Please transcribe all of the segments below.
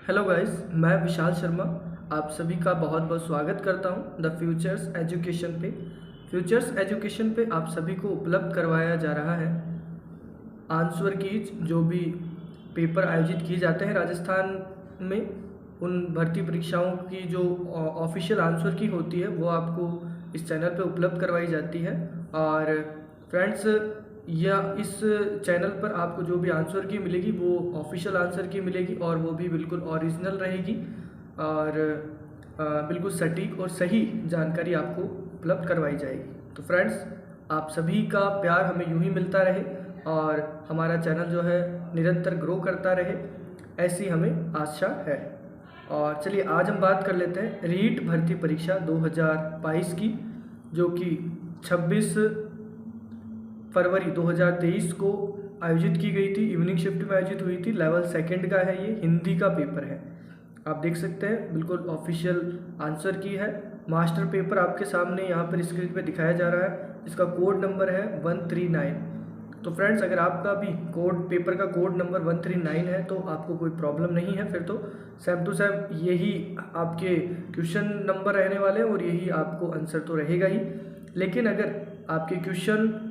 Hello guys, मैं विशाल शर्मा आप सभी का बहुत बहुत स्वागत करता हूं द फ्यूचर्स एजुकेशन पे। फ्यूचर्स एजुकेशन पे आप सभी को उपलब्ध करवाया जा रहा है आंसर कीज, जो भी पेपर आयोजित किए जाते हैं राजस्थान में, उन भर्ती परीक्षाओं की जो ऑफिशियल आंसर की होती है वो आपको इस चैनल पे उपलब्ध करवाई जाती है। और फ्रेंड्स, या इस चैनल पर आपको जो भी आंसर की मिलेगी वो ऑफिशियल आंसर की मिलेगी और वो भी बिल्कुल ओरिजिनल रहेगी और बिल्कुल सटीक और सही जानकारी आपको उपलब्ध करवाई जाएगी। तो फ्रेंड्स, आप सभी का प्यार हमें यूं ही मिलता रहे और हमारा चैनल जो है निरंतर ग्रो करता रहे, ऐसी हमें आशा है। और चलिए आज हम बात कर लेते हैं रीट भर्ती परीक्षा 2022 की, जो कि 26 फरवरी 2023 को आयोजित की गई थी। इवनिंग शिफ्ट में आयोजित हुई थी। लेवल सेकंड का है, ये हिंदी का पेपर है। आप देख सकते हैं बिल्कुल ऑफिशियल आंसर की है। मास्टर पेपर आपके सामने यहाँ पर स्क्रीन पे दिखाया जा रहा है। इसका कोड नंबर है 139। तो फ्रेंड्स, अगर आपका भी पेपर का कोड नंबर 139 है तो आपको कोई प्रॉब्लम नहीं है। फिर तो सेम टू सेम यही आपके क्वेश्चन नंबर रहने वाले हैं और यही आपको आंसर तो रहेगा ही। लेकिन अगर आपके क्वेश्चन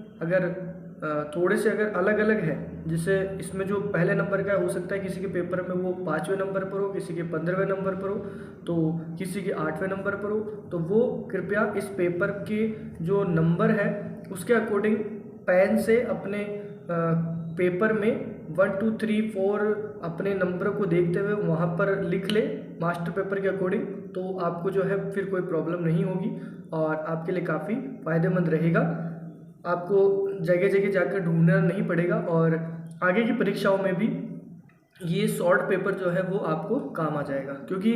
थोड़े से अगर अलग अलग है, जिसे इसमें जो पहले नंबर का हो सकता है किसी के पेपर में वो 5वें नंबर पर हो, किसी के 15वें नंबर पर हो, तो किसी के 8वें नंबर पर हो, तो वो कृपया इस पेपर के जो नंबर है उसके अकॉर्डिंग पेन से अपने पेपर में 1 2 3 4 अपने नंबर को देखते हुए वहाँ पर लिख ले मास्टर पेपर के अकॉर्डिंग। तो आपको जो है फिर कोई प्रॉब्लम नहीं होगी और आपके लिए काफ़ी फ़ायदेमंद रहेगा। आपको जगह जगह जाकर ढूंढना नहीं पड़ेगा और आगे की परीक्षाओं में भी ये शॉर्ट पेपर जो है वो आपको काम आ जाएगा, क्योंकि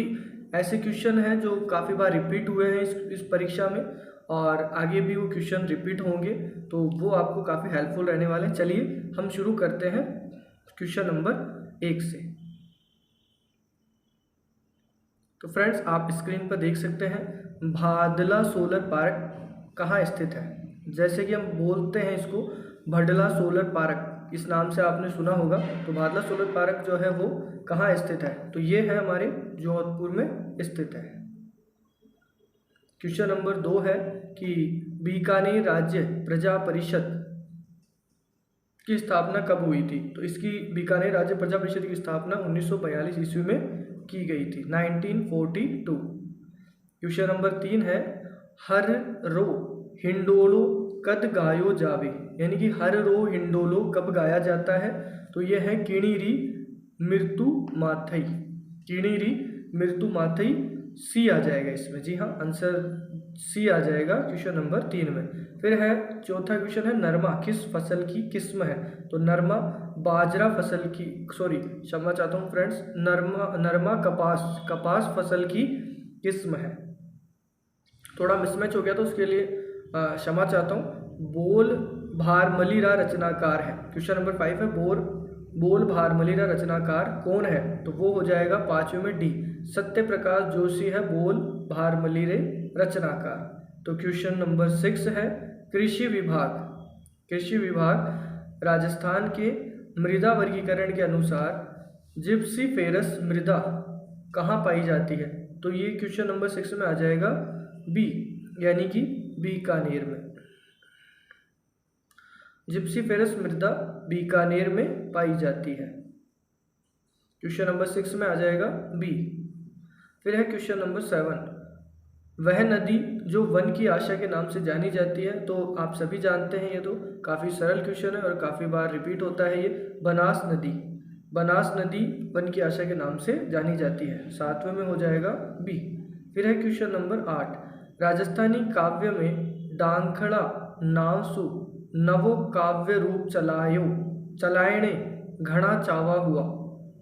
ऐसे क्वेश्चन हैं जो काफ़ी बार रिपीट हुए हैं इस परीक्षा में और आगे भी वो क्वेश्चन रिपीट होंगे, तो वो आपको काफ़ी हेल्पफुल रहने वाले हैं। चलिए हम शुरू करते हैं क्वेश्चन नंबर 1 से। तो फ्रेंड्स, आप स्क्रीन पर देख सकते हैं भादला सोलर पार्क कहाँ स्थित है। जैसे कि हम बोलते हैं इसको भडला सोलर पार्क, इस नाम से आपने सुना होगा। तो भादला सोलर पार्क जो है वो कहाँ स्थित है, तो ये है हमारे जोधपुर में स्थित है। क्वेश्चन नंबर 2 है कि बीकानेर राज्य प्रजा परिषद की स्थापना कब हुई थी। तो इसकी बीकानेर राज्य प्रजा परिषद की स्थापना 1942 ईस्वी में की गई थी, 1942। क्वेश्चन नंबर 3 है हर रो हिंडोलो कद गायो जावे, यानी कि हर रो हिंडोलो कब गाया जाता है। तो यह है किणीरी मृत्यु माथई, किणीरी मृत्यु माथई। सी आ जाएगा इसमें, जी हाँ, आंसर सी आ जाएगा क्वेश्चन नंबर 3 में। फिर है चौथा क्वेश्चन है नरमा किस फसल की किस्म है। तो नरमा बाजरा फसल की, सॉरी क्षमा चाहता हूँ फ्रेंड्स, नरमा कपास फसल की किस्म है। थोड़ा मिसमैच हो गया तो उसके लिए क्षमा चाहता हूँ। बोल भारमलीरा रचनाकार है। क्वेश्चन नंबर 5 है बोल भारमलीरा रचनाकार कौन है। तो वो हो जाएगा 5वें में डी, सत्य प्रकाश जोशी है बोल भारमलीरे रचनाकार। तो क्वेश्चन नंबर 6 है कृषि विभाग राजस्थान के मृदा वर्गीकरण के अनुसार जिप्सीफेरस मृदा कहाँ पाई जाती है। तो ये क्वेश्चन नंबर 6 में आ जाएगा बी, यानी कि बीकानेर में। जिप्सीफेरस मृदा बीकानेर में पाई जाती है। क्वेश्चन नंबर 6 में आ जाएगा बी। फिर है क्वेश्चन नंबर 7, वह नदी जो वन की आशा के नाम से जानी जाती है। तो आप सभी जानते हैं, ये तो काफ़ी सरल क्वेश्चन है और काफ़ी बार रिपीट होता है। ये बनास नदी वन की आशा के नाम से जानी जाती है, 7वें में हो जाएगा बी। फिर है क्वेश्चन नंबर 8, राजस्थानी काव्य में डांखड़ा नावसु नवो काव्य रूप चलायणे घना चावा हुआ।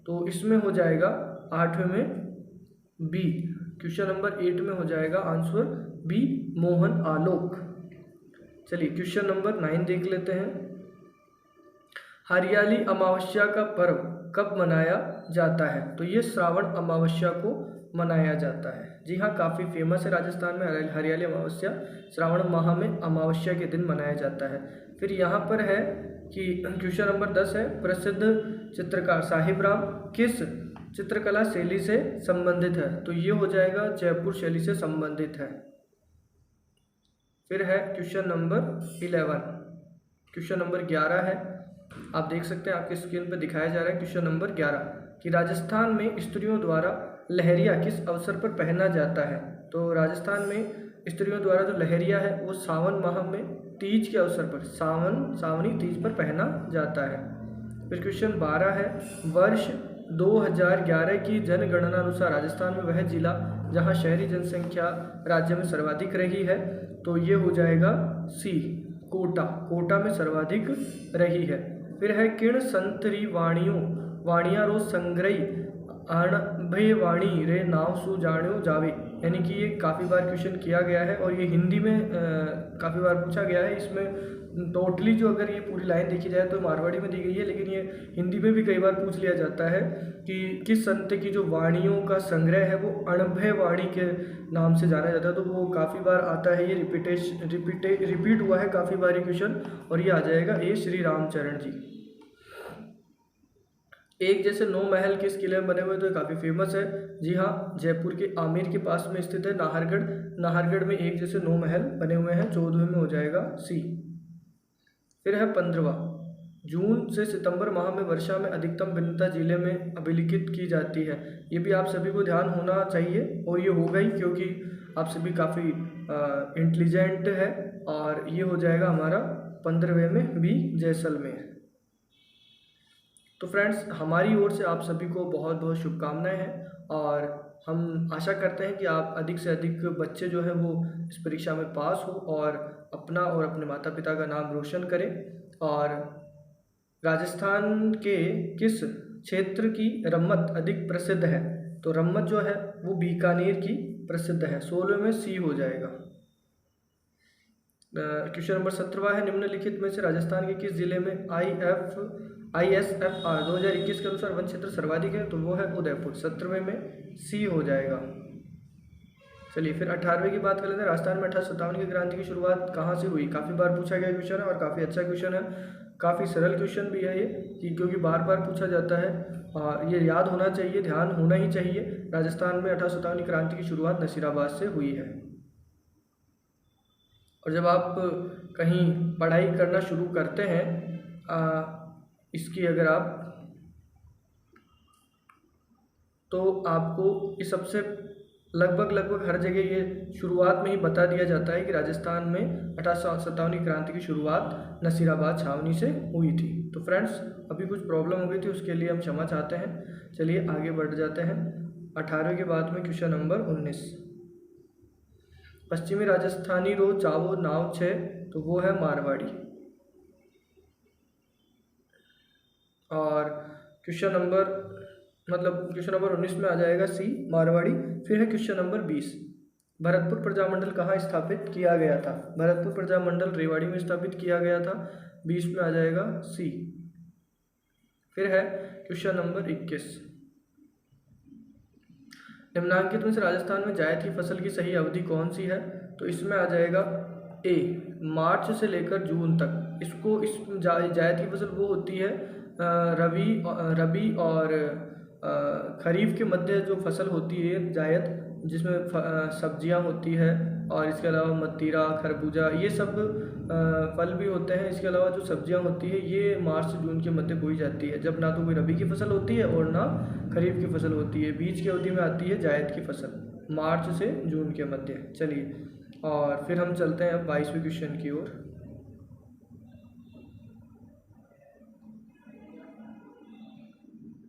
तो इसमें हो जाएगा 8वें में बी। क्वेश्चन नंबर 8 में हो जाएगा आंसर बी, मोहन आलोक। चलिए क्वेश्चन नंबर 9 देख लेते हैं। हरियाली अमावस्या का पर्व कब मनाया जाता है। तो ये श्रावण अमावस्या को मनाया जाता है। जी हाँ, काफ़ी फेमस है राजस्थान में हरियाली अमावस्या, श्रावण माह में अमावस्या के दिन मनाया जाता है। फिर यहाँ पर है कि क्वेश्चन नंबर 10 है प्रसिद्ध चित्रकार साहिबराम किस चित्रकला शैली से संबंधित है? तो ये हो जाएगा जयपुर शैली से संबंधित है। फिर है क्वेश्चन नंबर 11। क्वेश्चन नंबर 11 है, आप देख सकते हैं आपके स्क्रीन पर दिखाया जा रहा है। क्वेश्चन नंबर 11 कि राजस्थान में स्त्रियों द्वारा लहरिया किस अवसर पर पहना जाता है? तो राजस्थान में स्त्रियों द्वारा जो लहरिया है वो सावन माह में तीज के अवसर पर सावनी तीज पर पहना जाता है। फिर क्वेश्चन 12 है, वर्ष 2011 की जनगणना अनुसार राजस्थान में वह जिला जहां शहरी जनसंख्या राज्य में सर्वाधिक रही है, तो ये हो जाएगा सी कोटा में सर्वाधिक रही है। फिर है किण संतरी वाणिया रो संग्रही अणभय वाणी रे नाव सु जाण्यो जावे, यानी कि ये काफ़ी बार क्वेश्चन किया गया है और ये हिंदी में काफ़ी बार पूछा गया है। इसमें टोटली जो अगर ये पूरी लाइन देखी जाए तो मारवाड़ी में दी गई है, लेकिन ये हिंदी में भी कई बार पूछ लिया जाता है कि किस संत की जो वाणियों का संग्रह है वो अणभय वाणी के नाम से जाना जाता है। तो वो काफ़ी बार आता है, ये रिपीट हुआ है काफ़ी बार क्वेश्चन, और ये आ जाएगा ए श्री रामचरण जी। एक जैसे 9 महल किस किले में बने हुए? तो काफ़ी फेमस है। जी हाँ, जयपुर के आमेर के पास में स्थित है नाहरगढ़ में एक जैसे 9 महल बने हुए हैं। 14वें में हो जाएगा सी। फिर है 15वां, जून से सितंबर माह में वर्षा में अधिकतम भिन्नता जिले में अभिलिखित की जाती है। ये भी आप सभी को ध्यान होना चाहिए और ये होगा ही, क्योंकि आप सभी काफ़ी इंटेलिजेंट है। और ये हो जाएगा हमारा 15वें में भी जैसलमेर। तो फ्रेंड्स, हमारी ओर से आप सभी को बहुत बहुत शुभकामनाएं हैं और हम आशा करते हैं कि आप अधिक से अधिक बच्चे जो है वो इस परीक्षा में पास हो और अपना और अपने माता पिता का नाम रोशन करें। और राजस्थान के किस क्षेत्र की रम्मत अधिक प्रसिद्ध है? तो रम्मत जो है वो बीकानेर की प्रसिद्ध है। 16 में सी हो जाएगा। क्वेश्चन नंबर 17 है, निम्नलिखित में से राजस्थान के किस जिले में ISFR 2021 के अनुसार वन क्षेत्र सर्वाधिक है? तो वो है उदयपुर। 17वें में सी हो जाएगा। चलिए फिर 18वें की बात कर लेते हैं। राजस्थान में 1857 की क्रांति की शुरुआत कहाँ से हुई? काफ़ी बार पूछा गया क्वेश्चन है और काफ़ी अच्छा क्वेश्चन है, काफ़ी सरल क्वेश्चन भी है ये, क्योंकि बार बार पूछा जाता है और ये याद होना चाहिए, ध्यान होना ही चाहिए। राजस्थान में 1857 की क्रांति की शुरुआत नसीराबाद से हुई है। और जब आप कहीं पढ़ाई करना शुरू करते हैं इसकी अगर आप, तो आपको ये सबसे लगभग हर जगह ये शुरुआत में ही बता दिया जाता है कि राजस्थान में 1857 की क्रांति की शुरुआत नसीराबाद छावनी से हुई थी। तो फ्रेंड्स, अभी कुछ प्रॉब्लम हो गई थी, उसके लिए हम क्षमा चाहते हैं। चलिए आगे बढ़ जाते हैं। 18वें के बाद में क्वेश्चन नंबर 19, पश्चिमी राजस्थानी रो चावो नाव छे, तो वो है मारवाड़ी। और क्वेश्चन नंबर 19 में आ जाएगा सी मारवाड़ी। फिर है क्वेश्चन नंबर 20, भरतपुर प्रजामंडल कहाँ स्थापित किया गया था? भरतपुर प्रजामंडल रेवाड़ी में स्थापित किया गया था। 20 में आ जाएगा सी। फिर है क्वेश्चन नंबर 21, निम्नांकित में से राजस्थान में जायद की फसल की सही अवधि कौन सी है? तो इसमें आ जाएगा ए, मार्च से लेकर जून तक। जायद की फसल वो होती है रबी और खरीफ के मध्य जो फसल होती है जायद, जिसमें सब्जियां होती है और इसके अलावा मतीरा, खरबूजा, ये सब फल भी होते हैं। इसके अलावा जो सब्जियां होती है ये मार्च से जून के मध्य बोई जाती है, जब ना तो कोई रबी की फसल होती है और ना खरीफ की फसल होती है। बीच की अवधि में आती है जायद की फसल, मार्च से जून के मध्य। चलिए और फिर हम चलते हैं अब 22वें क्वेश्चन की ओर।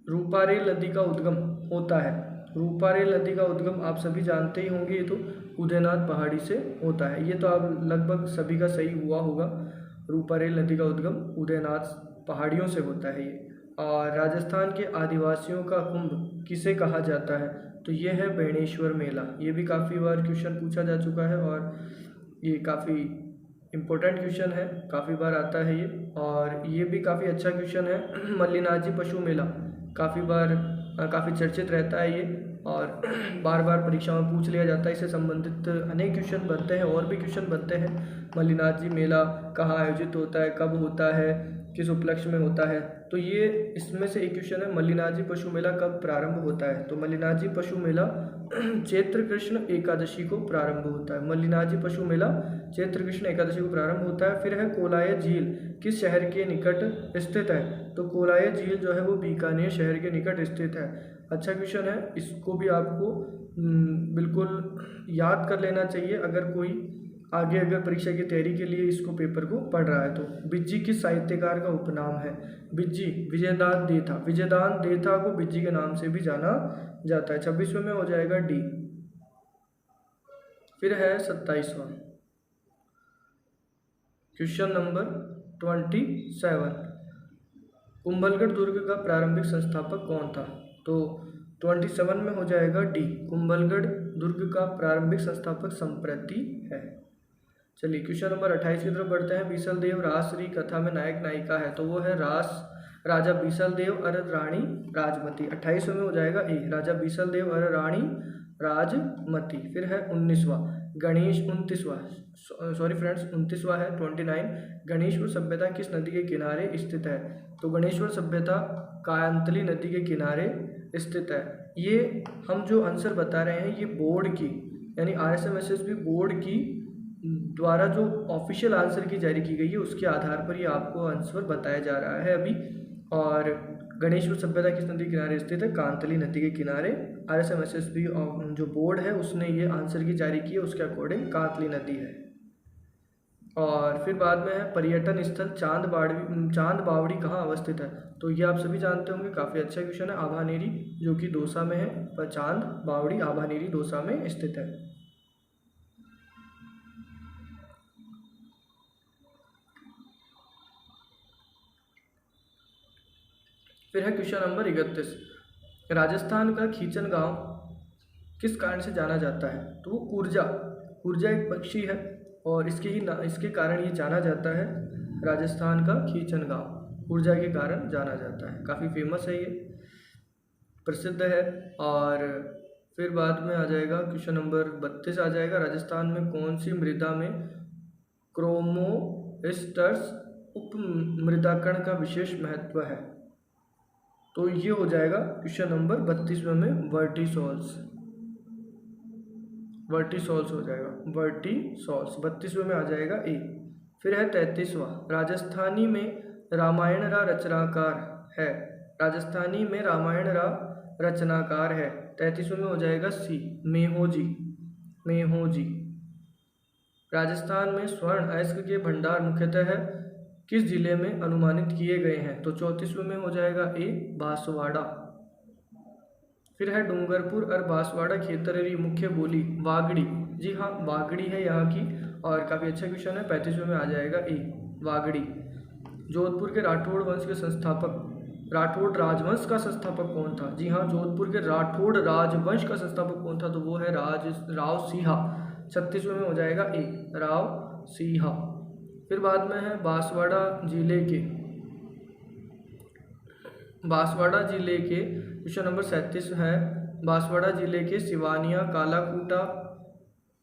रूपारेल नदी का उद्गम होता है। रूपारेल नदी का उद्गम आप सभी जानते ही होंगे, ये तो उदयनाथ पहाड़ी से होता है। ये तो आप लगभग सभी का सही हुआ होगा। रूपारेल नदी का उद्गम उदयनाथ पहाड़ियों से होता है ये। और राजस्थान के आदिवासियों का कुंभ किसे कहा जाता है? तो ये है बेणेश्वर मेला। ये भी काफ़ी बार क्वेश्चन पूछा जा चुका है और ये काफ़ी इम्पोर्टेंट क्वेश्चन है, काफ़ी बार आता है ये, और ये भी काफ़ी अच्छा क्वेश्चन है। मल्लिनाथजी पशु मेला काफ़ी चर्चित रहता है ये, और बार बार परीक्षा में पूछ लिया जाता है। इससे संबंधित अनेक क्वेश्चन बनते हैं और भी क्वेश्चन बनते हैं। मल्लिनाथ जी मेला कहाँ आयोजित होता है, कब होता है, किस उपलक्ष्य में होता है? तो ये इसमें से एक क्वेश्चन है, मल्लिनाथजी पशु मेला कब प्रारंभ होता है? तो मल्लिनाथजी पशु मेला चैत्र कृष्ण एकादशी को प्रारंभ होता है। मल्लिनाथजी पशु मेला चैत्र कृष्ण एकादशी को प्रारंभ होता है। फिर है कोलाय झील किस शहर के निकट स्थित है? तो कोलाय झील जो है वो बीकानेर शहर के निकट स्थित है। अच्छा क्वेश्चन है, इसको भी आपको बिल्कुल याद कर लेना चाहिए अगर कोई आगे अगर परीक्षा की तैयारी के लिए इसको पेपर को पढ़ रहा है तो। बिज्जी किस साहित्यकार का उपनाम है? बिज्जी विजयदान देथा। विजयदान देथा को बिज्जी के नाम से भी जाना जाता है। 26वें में हो जाएगा डी। फिर है 27वां क्वेश्चन नंबर 27, कुंभलगढ़ दुर्ग का प्रारंभिक संस्थापक कौन था? तो 27 में हो जाएगा डी, कुंभलगढ़ दुर्ग का प्रारंभिक संस्थापक संप्रति है। चलिए क्वेश्चन नंबर 28 की तरफ बढ़ते हैं। बीसल देव रासरी कथा में नायक नायिका है, तो वो है राजा बीसल देव और रानी राजमती। 28वें में हो जाएगा ए, राजा बीसल देव और रानी राजमती। फिर है 19वां गणेश 29वां है 29, गणेश्वर सभ्यता किस नदी के किनारे स्थित है? तो गणेश्वर सभ्यता कायंतली नदी के किनारे स्थित है। ये हम जो आंसर बता रहे हैं ये बोर्ड की यानी RSMSSB बोर्ड की द्वारा जो ऑफिशियल आंसर की जारी की गई है उसके आधार पर ये आपको आंसर बताया जा रहा है अभी। और गणेश्वर सभ्यता किस नदी के किनारे स्थित है? कांतली नदी के किनारे। RSMSSB जो बोर्ड है उसने ये आंसर की जारी की है, उसके अकॉर्डिंग कांतली नदी है। और फिर बाद में है पर्यटन स्थल चांद बावड़ी कहाँ अवस्थित है? तो ये आप सभी जानते होंगे, काफ़ी अच्छा क्वेश्चन है। आभानेरी जो कि दौसा में है, पर चांद बावड़ी आभानेरी दौसा में स्थित है। फिर है क्वेश्चन नंबर 31, राजस्थान का खींचन गांव किस कारण से जाना जाता है? तो वो कुरजा एक पक्षी है और इसके कारण ये जाना जाता है। राजस्थान का खींचन गांव कुरजा के कारण जाना जाता है, काफ़ी फेमस है, ये प्रसिद्ध है। और फिर बाद में आ जाएगा क्वेश्चन नंबर 32 आ जाएगा, राजस्थान में कौन सी मृदा में क्रोमोस्टर्स उप मृदाकण का विशेष महत्व है? तो ये हो जाएगा क्वेश्चन नंबर 32वें में वर्टिसॉल्स हो जाएगा, वर्टिसॉल्स 32वें में आ जाएगा ए। फिर है 33वां, राजस्थानी में रामायण रा रचनाकार है। राजस्थानी में रामायण रा रचनाकार है, 33वें में हो जाएगा सी, मेहोजी। राजस्थान में स्वर्ण अयस्क के भंडार मुख्यतः किस जिले में अनुमानित किए गए हैं? तो 34वें में हो जाएगा ए, बांसवाड़ा। फिर है डूंगरपुर और बांसवाड़ा क्षेत्र की मुख्य बोली वागड़ी। जी हाँ, वागड़ी है यहाँ की, और काफ़ी अच्छा क्वेश्चन है। 35वें में आ जाएगा ए, वागड़ी। जोधपुर के राठौड़ वंश के संस्थापक, राठौड़ राजवंश का संस्थापक कौन था? जी हाँ, जोधपुर के राठौड़ राजवंश का संस्थापक कौन था? तो वो है राव सिंहा। 36वें में हो जाएगा ए, राव सिंहा। फिर बाद में है बांसवाड़ा जिले के क्वेश्चन नंबर 37 है, बांसवाड़ा जिले के सिवानिया कालाकूटा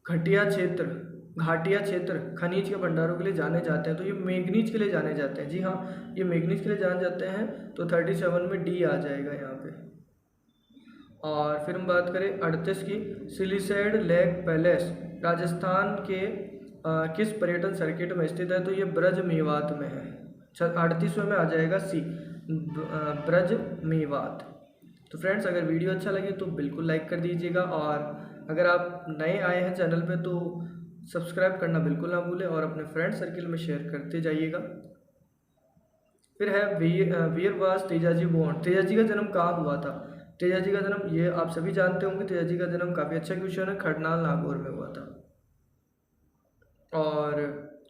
घाटिया क्षेत्र खनिज के भंडारों के लिए जाने जाते हैं। तो ये मैग्नीज के लिए जाने जाते हैं। जी हाँ, ये मैग्नीज के लिए जाने जाते हैं। तो 37 में डी आ जाएगा यहाँ पे। और फिर हम बात करें 38 की, सिलिसेड लेक पैलेस राजस्थान के किस पर्यटन सर्किट में स्थित है? तो ये ब्रज मेवात में है। 38वें में आ जाएगा सी, ब्रज मेवात। तो फ्रेंड्स, अगर वीडियो अच्छा लगे तो बिल्कुल लाइक कर दीजिएगा, और अगर आप नए आए हैं चैनल पे तो सब्सक्राइब करना बिल्कुल ना भूलें और अपने फ्रेंड सर्किल में शेयर करते जाइएगा। फिर है वीरवास तेजाजी बोर्न। तेजाजी का जन्म कहाँ हुआ था? तेजाजी का जन्म, ये आप सभी जानते होंगे, तेजाजी का जन्म काफ़ी अच्छा क्वेश्चन है, खरनाल नागौर में हुआ था। और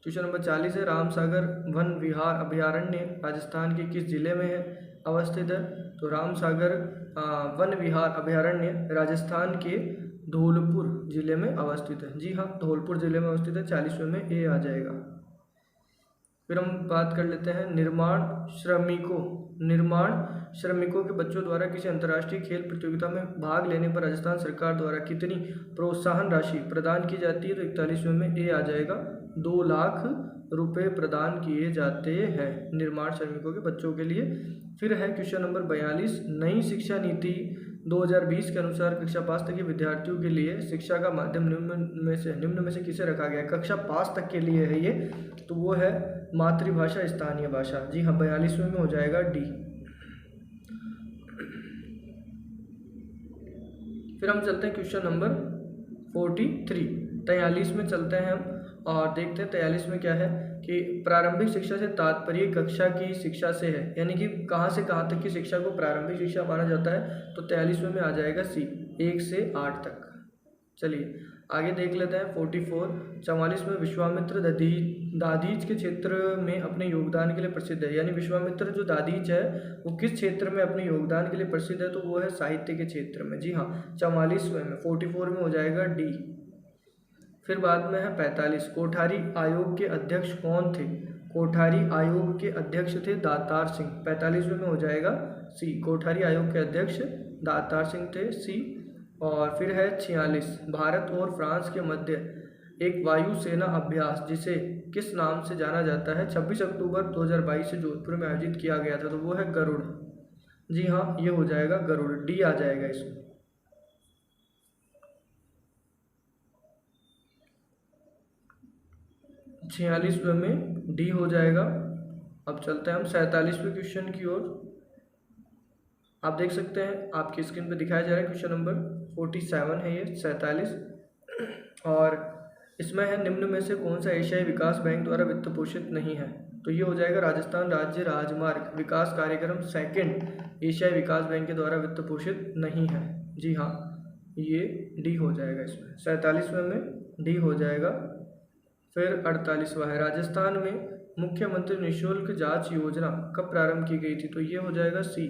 क्वेश्चन नंबर 40 है, रामसागर वन विहार अभयारण्य राजस्थान के किस जिले में है अवस्थित है? तो रामसागर वन विहार अभयारण्य राजस्थान के धौलपुर जिले में अवस्थित है। जी हाँ, धौलपुर जिले में अवस्थित है। 40वें में ए आ जाएगा। फिर हम बात कर लेते हैं निर्माण श्रमिकों के बच्चों द्वारा किसी अंतर्राष्ट्रीय खेल प्रतियोगिता में भाग लेने पर राजस्थान सरकार द्वारा कितनी प्रोत्साहन राशि प्रदान की जाती है? तो 41वें में ए आ जाएगा, 2 लाख रुपए प्रदान किए जाते हैं निर्माण श्रमिकों के बच्चों के लिए। फिर है क्वेश्चन नंबर 42, नई शिक्षा नीति 2020 के अनुसार कक्षा 5 तक के विद्यार्थियों के लिए शिक्षा का माध्यम निम्न में से किसे रखा गया है? कक्षा 5 तक के लिए है ये, तो वो है मातृभाषा स्थानीय भाषा। जी हाँ, 42वें में हो जाएगा डी। फिर हम चलते हैं क्वेश्चन नंबर 43, 43 में चलते हैं हम और देखते हैं 43 में क्या है कि प्रारंभिक शिक्षा से तात्पर्य कक्षा की शिक्षा से है, यानी कि कहाँ से कहाँ तक की शिक्षा को प्रारंभिक शिक्षा माना जाता है, तो 43वें में आ जाएगा सी, 1 से 8 तक। चलिए आगे देख लेते हैं 44, 44 में विश्वामित्र दादीज के क्षेत्र में अपने योगदान के लिए प्रसिद्ध है, यानी विश्वामित्र जो दादीज है वो किस क्षेत्र में अपने योगदान के लिए प्रसिद्ध है, तो वो है साहित्य के क्षेत्र में। जी हाँ, 44वें में 44 में हो जाएगा डी। फिर बाद में है 45, कोठारी आयोग के अध्यक्ष कौन थे? कोठारी आयोग के अध्यक्ष थे दातार सिंह, 45वें में हो जाएगा सी, कोठारी आयोग के अध्यक्ष दातार सिंह थे, सी। और फिर है 46, भारत और फ्रांस के मध्य एक वायुसेना अभ्यास जिसे किस नाम से जाना जाता है 26 अक्टूबर 2022 से जोधपुर में आयोजित किया गया था, तो वो है गरुड़। जी हाँ, ये हो जाएगा गरुड़, डी आ जाएगा इसमें। 46वें में डी हो जाएगा। अब चलते हैं हम 47वें क्वेश्चन की ओर। आप देख सकते हैं आपकी स्क्रीन पे दिखाया जा रहा है क्वेश्चन नंबर 47 है ये, 47, और इसमें है निम्न में से कौन सा एशियाई विकास बैंक द्वारा वित्त पोषित नहीं है, तो ये हो जाएगा राजस्थान राज्य राजमार्ग विकास कार्यक्रम सेकंड एशियाई विकास बैंक के द्वारा वित्त पोषित नहीं है। जी हाँ, ये डी हो जाएगा इसमें, 47वें में डी हो जाएगा। फिर 48वां है, राजस्थान में मुख्यमंत्री निःशुल्क जांच योजना कब प्रारंभ की गई थी, तो ये हो जाएगा सी,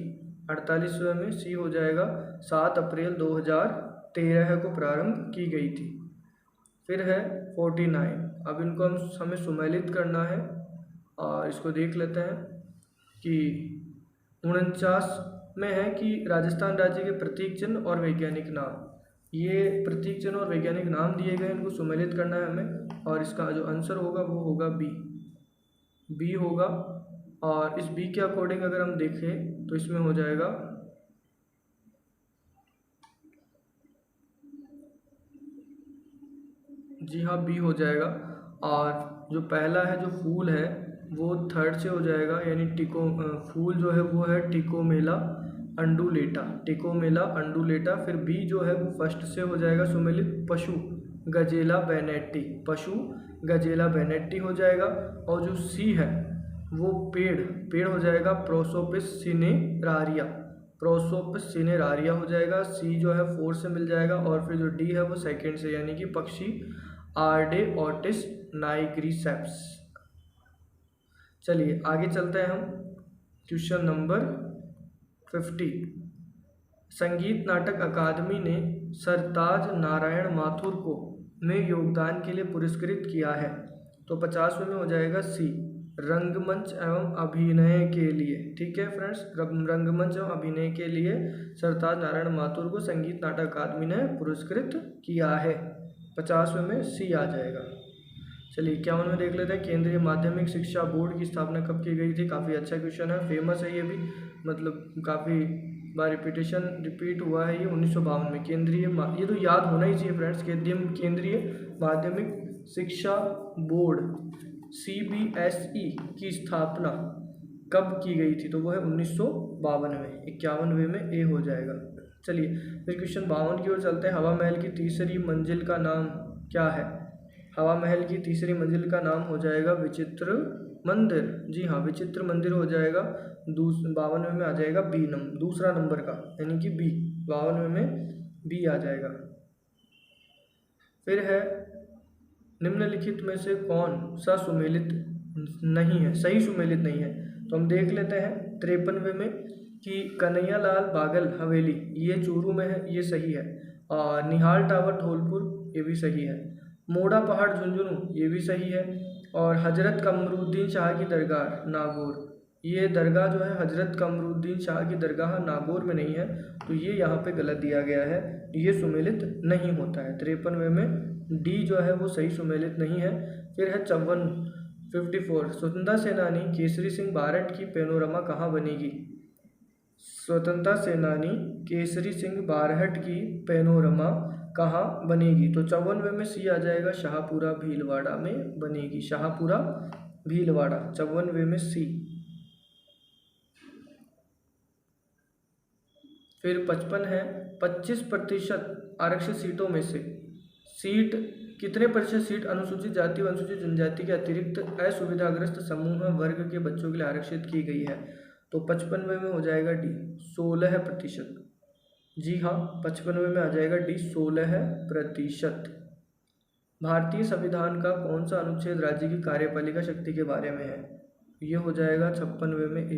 48वें में सी हो जाएगा, 7 अप्रैल 2013 को प्रारंभ की गई थी। फिर है 49, अब इनको हमें सुमेलित करना है और इसको देख लेते हैं कि 49 में है कि राजस्थान राज्य के प्रतीक चिन्ह और वैज्ञानिक नाम, ये प्रतीक चिन्ह और वैज्ञानिक नाम दिए गए, इनको सुमेलित करना है हमें, और इसका जो आंसर होगा वो होगा बी होगा। और इस बी के अकॉर्डिंग अगर हम देखें तो इसमें हो जाएगा जी हाँ, बी हो जाएगा। और जो पहला है जो फूल है वो थर्ड से हो जाएगा, यानी फूल जो है वो है टिकोमेला अंडुलेटा। फिर बी जो है वो फर्स्ट से हो जाएगा सुमेलित, पशु गजेला बेनेट्टी हो जाएगा। और जो सी है वो पेड़ हो जाएगा, प्रोसोपिस सिनेरारिया हो जाएगा। सी जो है 4 से मिल जाएगा, और फिर जो डी है वो सेकंड से, यानी कि पक्षी आर्डे ऑटिस नाइग्रिसेप्स। चलिए आगे चलते हैं हम क्वेश्चन नंबर 50, संगीत नाटक अकादमी ने सरताज नारायण माथुर को में योगदान के लिए पुरस्कृत किया है, तो 50वें में हो जाएगा सी, रंगमंच एवं अभिनय के लिए। ठीक है फ्रेंड्स, रंगमंच एवं अभिनय के लिए सरताज नारायण माथुर को संगीत नाटक अकादमी ने पुरस्कृत किया है, 50वें में सी आ जाएगा। चलिए 51 में देख लेते हैं, केंद्रीय माध्यमिक शिक्षा बोर्ड की स्थापना कब की गई थी। काफ़ी अच्छा क्वेश्चन है, फेमस है ये भी, मतलब काफ़ी बार रिपीट हुआ है ये। 1952 में ये तो याद होना ही चाहिए फ्रेंड्स, केंद्रीय माध्यमिक शिक्षा बोर्ड CBSE की स्थापना कब की गई थी, तो वो है 1952 में, 51वें में ए हो जाएगा। चलिए फिर क्वेश्चन 52 की ओर चलते हैं, हवा महल की तीसरी मंजिल का नाम क्या है। हवा महल की तीसरी मंजिल का नाम हो जाएगा विचित्र मंदिर। जी हाँ, विचित्र मंदिर हो जाएगा। 52वें में आ जाएगा बी दूसरा नंबर का, यानी कि बी, 52वें में बी आ जाएगा। फिर है निम्नलिखित में से कौन सा सुमेलित नहीं है, सही सुमेलित नहीं है, तो हम देख लेते हैं 53वें में कि कन्हैयालाल बागल हवेली ये चूरू में है, ये सही है। और निहाल टावर धौलपुर ये भी सही है। मोड़ा पहाड़ झुंझुनू ये भी सही है। और हजरत कमरुद्दीन शाह की दरगाह नागौर, ये दरगाह जो है हजरत कमरुद्दीन शाह की दरगाह नागौर में नहीं है, तो ये यहाँ पे गलत दिया गया है, ये सुमेलित नहीं होता है। 53वें में डी जो है वो सही सुमेलित नहीं है। फिर है 54 54 स्वतंत्रता सेनानी केसरी सिंह बारट की पैनोरमा कहाँ बनेगी? स्वतंत्रता सेनानी केसरी सिंह बारहट की पैनोरमा कहाँ बनेगी? तो 54वें में सी आ जाएगा, शाहपुरा भीलवाड़ा में बनेगी। शाहपुरा भीलवाड़ा 54वें में सी। फिर 55 है, 25% आरक्षित सीटों में से सीट कितने प्रतिशत सीट अनुसूचित जाति व अनुसूचित जनजाति के अतिरिक्त असुविधाग्रस्त समूह वर्ग के बच्चों के लिए आरक्षित की गई है? तो 55वें में हो जाएगा डी, 16%। जी हाँ, 55वें में आ जाएगा डी, 16%। भारतीय संविधान का कौन सा अनुच्छेद राज्य की कार्यपालिका शक्ति के बारे में है? ये हो जाएगा 56वें में ए,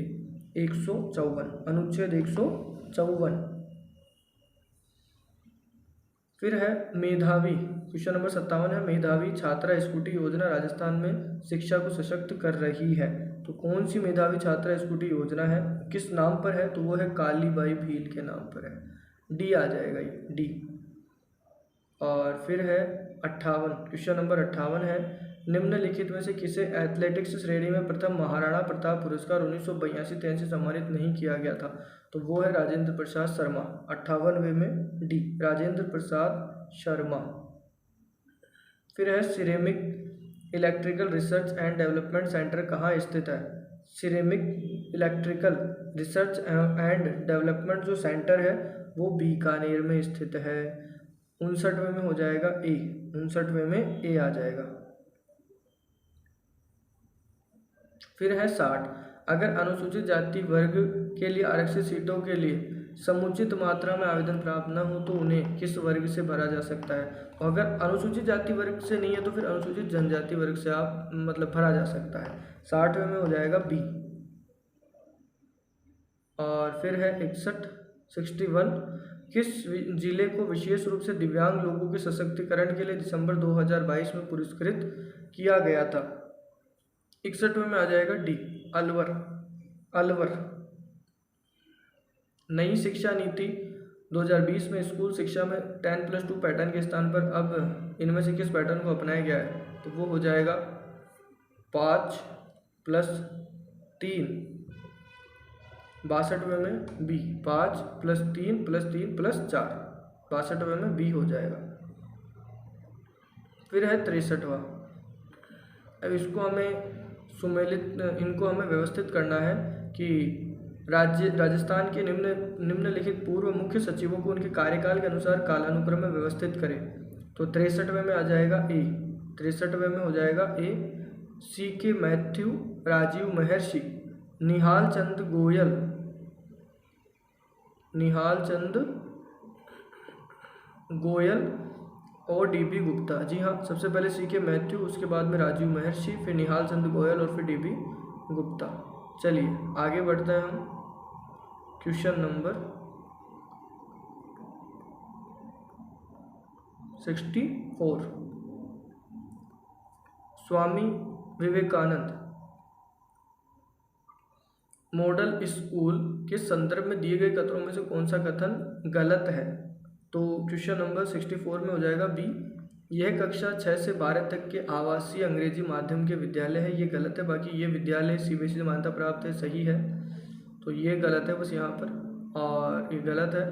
154, अनुच्छेद 154। फिर है मेधावी, क्वेश्चन नंबर 57 है, मेधावी छात्रा स्कूटी योजना राजस्थान में शिक्षा को सशक्त कर रही है। तो कौन सी मेधावी छात्रा स्कूटी योजना है, किस नाम पर है? तो वो है कालीबाई भील के नाम पर है। डी आ जाएगा ये, डी। और फिर है 58, क्वेश्चन नंबर 58 है, निम्नलिखित में से किसे एथलेटिक्स श्रेणी में प्रथम महाराणा प्रताप पुरस्कार 1982-83 सम्मानित नहीं किया गया था? तो वो है राजेंद्र प्रसाद शर्मा। 58वें में डी, राजेंद्र प्रसाद शर्मा। फिर है ceramic electrical research and development centre कहाँ स्थित है? Ceramic electrical research and development जो सेंटर है वो बीकानेर में स्थित है। 59वें में हो जाएगा ए, 59वें में ए आ जाएगा। फिर है 60, अगर अनुसूचित जाति वर्ग के लिए आरक्षित सीटों के लिए समुचित मात्रा में आवेदन प्राप्त न हो तो उन्हें किस वर्ग से भरा जा सकता है? अगर अनुसूचित जाति वर्ग से नहीं है तो फिर अनुसूचित जनजाति वर्ग से आप मतलब भरा जा सकता है। 60वें में हो जाएगा बी। और फिर है 61, किस जिले को विशेष रूप से दिव्यांग लोगों के सशक्तिकरण के लिए दिसंबर 2022 में पुरस्कृत किया गया था? 61वें में आ जाएगा डी, अलवर। नई शिक्षा नीति 2020 में स्कूल शिक्षा में 10+2 पैटर्न के स्थान पर अब इनमें से किस पैटर्न को अपनाया गया है? तो वो हो जाएगा 5+3। 62वें में बी, 5+3+3+4, 62वें में बी हो जाएगा। फिर है 63वां, अब इसको हमें इनको हमें व्यवस्थित करना है कि राजस्थान के निम्नलिखित पूर्व मुख्य सचिवों को उनके कार्यकाल के अनुसार कालानुक्रम में व्यवस्थित करें। तो 63वें में आ जाएगा ए, 63वें में हो जाएगा ए, CK मैथ्यू, राजीव महर्षि, निहाल चंद गोयल और DB गुप्ता। जी हाँ, सबसे पहले CK मैथ्यू, उसके बाद में राजीव महर्षि, फिर निहाल चंद गोयल और फिर DB गुप्ता। चलिए आगे बढ़ते हैं हम। Question number 64, Swami Vivekananda model school के संदर्भ में दिए गए कथनों में से कौन सा कथन गलत है? तो क्वेश्चन नंबर 64 में हो जाएगा बी, यह कक्षा 6 से 12 तक के आवासीय अंग्रेजी माध्यम के विद्यालय है। ये गलत है, बाकी ये विद्यालय CBSE से मान्यता प्राप्त है, सही है। तो ये गलत है बस यहाँ पर, और ये गलत है।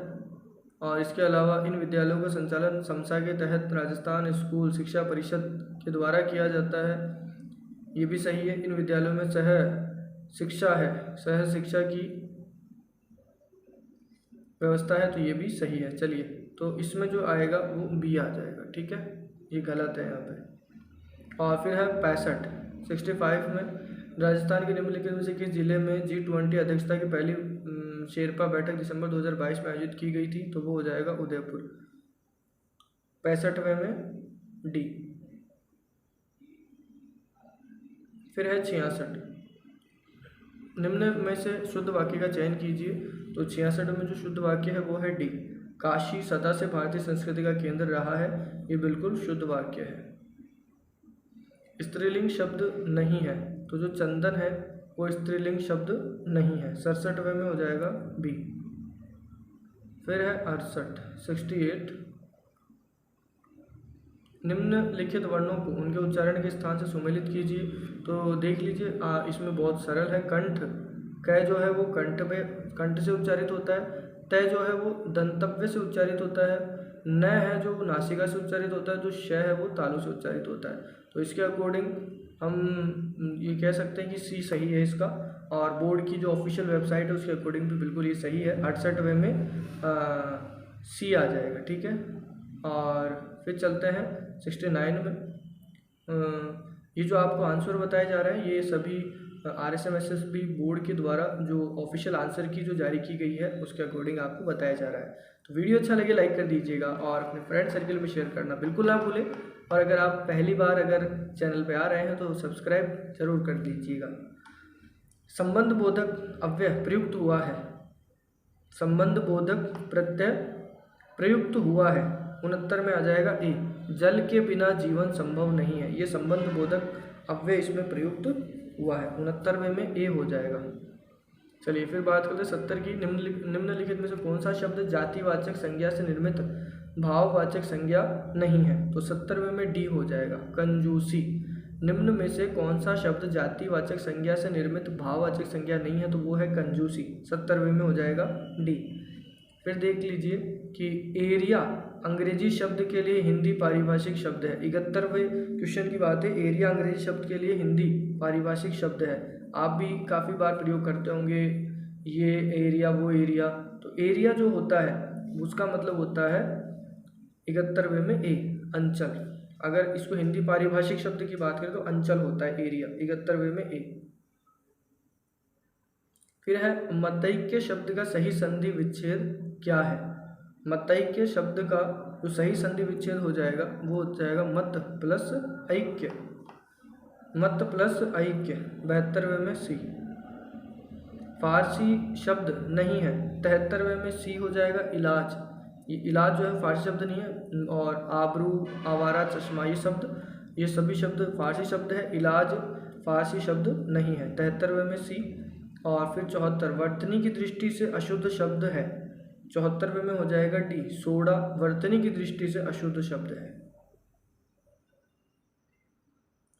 और इसके अलावा इन विद्यालयों का संचालन समसा के तहत राजस्थान स्कूल शिक्षा परिषद के द्वारा किया जाता है, ये भी सही है। इन विद्यालयों में सह शिक्षा की व्यवस्था है, तो ये भी सही है। चलिए, तो इसमें जो आएगा वो बी आ जाएगा, ठीक है, ये गलत है यहाँ पे। और फिर है 65 में, राजस्थान के निम्नलिखित में से किस जिले में G20 अध्यक्षता की पहली शेरपा बैठक दिसंबर 2022 में आयोजित की गई थी? तो वो हो जाएगा उदयपुर। 65वें में डी। फिर है 66, निम्न में से शुद्ध वाक्य का चयन कीजिए। तो 66 में जो शुद्ध वाक्य है वो है डी, काशी सदा से भारतीय संस्कृति का केंद्र रहा है। ये बिल्कुल शुद्ध वाक्य है। स्त्रीलिंग शब्द नहीं है, तो जो चंदन है वो स्त्रीलिंग शब्द नहीं है। 67वें में हो जाएगा बी। फिर है 68, निम्नलिखित वर्णों को उनके उच्चारण के स्थान से सुमेलित कीजिए। तो देख लीजिए, इसमें बहुत सरल है। कंठ, क जो है वो कंठ से उच्चारित होता है। तय जो है वो दंतव्य से उच्चारित होता है। न है जो नासिका से उच्चारित होता है। जो श है वो तालु से उच्चारित होता है। तो इसके अकॉर्डिंग हम ये कह सकते हैं कि सी सही है इसका। और बोर्ड की जो ऑफिशियल वेबसाइट है उसके अकॉर्डिंग भी बिल्कुल ये सही है। 68वें में सी आ जाएगा, ठीक है। और फिर चलते हैं 69 में। ये जो आपको आंसर बताया जा रहा है ये सभी RSMSSB बोर्ड के द्वारा जो ऑफिशियल आंसर की जो जारी की गई है उसके अकॉर्डिंग आपको बताया जा रहा है। तो वीडियो अच्छा लगे लाइक कर दीजिएगा और अपने फ्रेंड सर्कल में शेयर करना बिल्कुल ना भूलें। और अगर आप पहली बार चैनल पे आ रहे हैं तो सब्सक्राइब जरूर कर दीजिएगा। संबंध बोधक अव्यय प्रयुक्त हुआ है। संबंध बोधक प्रत्यय प्रयुक्त हुआ है। 69 में आ जाएगा ए, जल के बिना जीवन संभव नहीं है। ये संबंध बोधक अव्यय इसमें प्रयुक्त हुआ है। 69वें में ए हो जाएगा। चलिए फिर बात करते हैं 70 की। निम्नलिखित में से कौन सा शब्द जातिवाचक संज्ञा से निर्मित भाववाचक संज्ञा नहीं है? तो 70वें में डी हो जाएगा, कंजूसी। निम्न में से कौन सा शब्द जातिवाचक संज्ञा से निर्मित भाववाचक संज्ञा नहीं है? तो वो है कंजूसी। 70वें में हो जाएगा डी। फिर देख लीजिए कि एरिया अंग्रेजी शब्द के लिए हिंदी पारिभाषिक शब्द है। 71वें क्वेश्चन की बात है। एरिया अंग्रेजी शब्द के लिए हिंदी पारिभाषिक शब्द है। आप भी काफ़ी बार प्रयोग करते होंगे ये एरिया वो एरिया। तो एरिया जो होता है उसका मतलब होता है 71वें में ए, अंचल। अगर इसको हिंदी पारिभाषिक शब्द की बात करें तो अंचल होता है एरिया, 71वें में ए। फिर है मतैक्य शब्द का सही संधि विच्छेद क्या है? मतैक्य शब्द का जो सही संधि विच्छेद हो जाएगा वो हो जाएगा मत प्लस ऐक्य। मत प्लस ऐक्य, 72वें में सी। फारसी शब्द नहीं है, 73वें में सी हो जाएगा इलाज। ये इलाज जो है फारसी शब्द नहीं है। और आबरू, आवारा, चश्मा ये सभी शब्द फारसी शब्द है। इलाज फारसी शब्द नहीं है, 73वें में सी। और फिर 74 वर्तनी की दृष्टि से अशुद्ध शब्द है, 74वें में हो जाएगा डी, सोडा वर्तनी की दृष्टि से अशुद्ध शब्द है।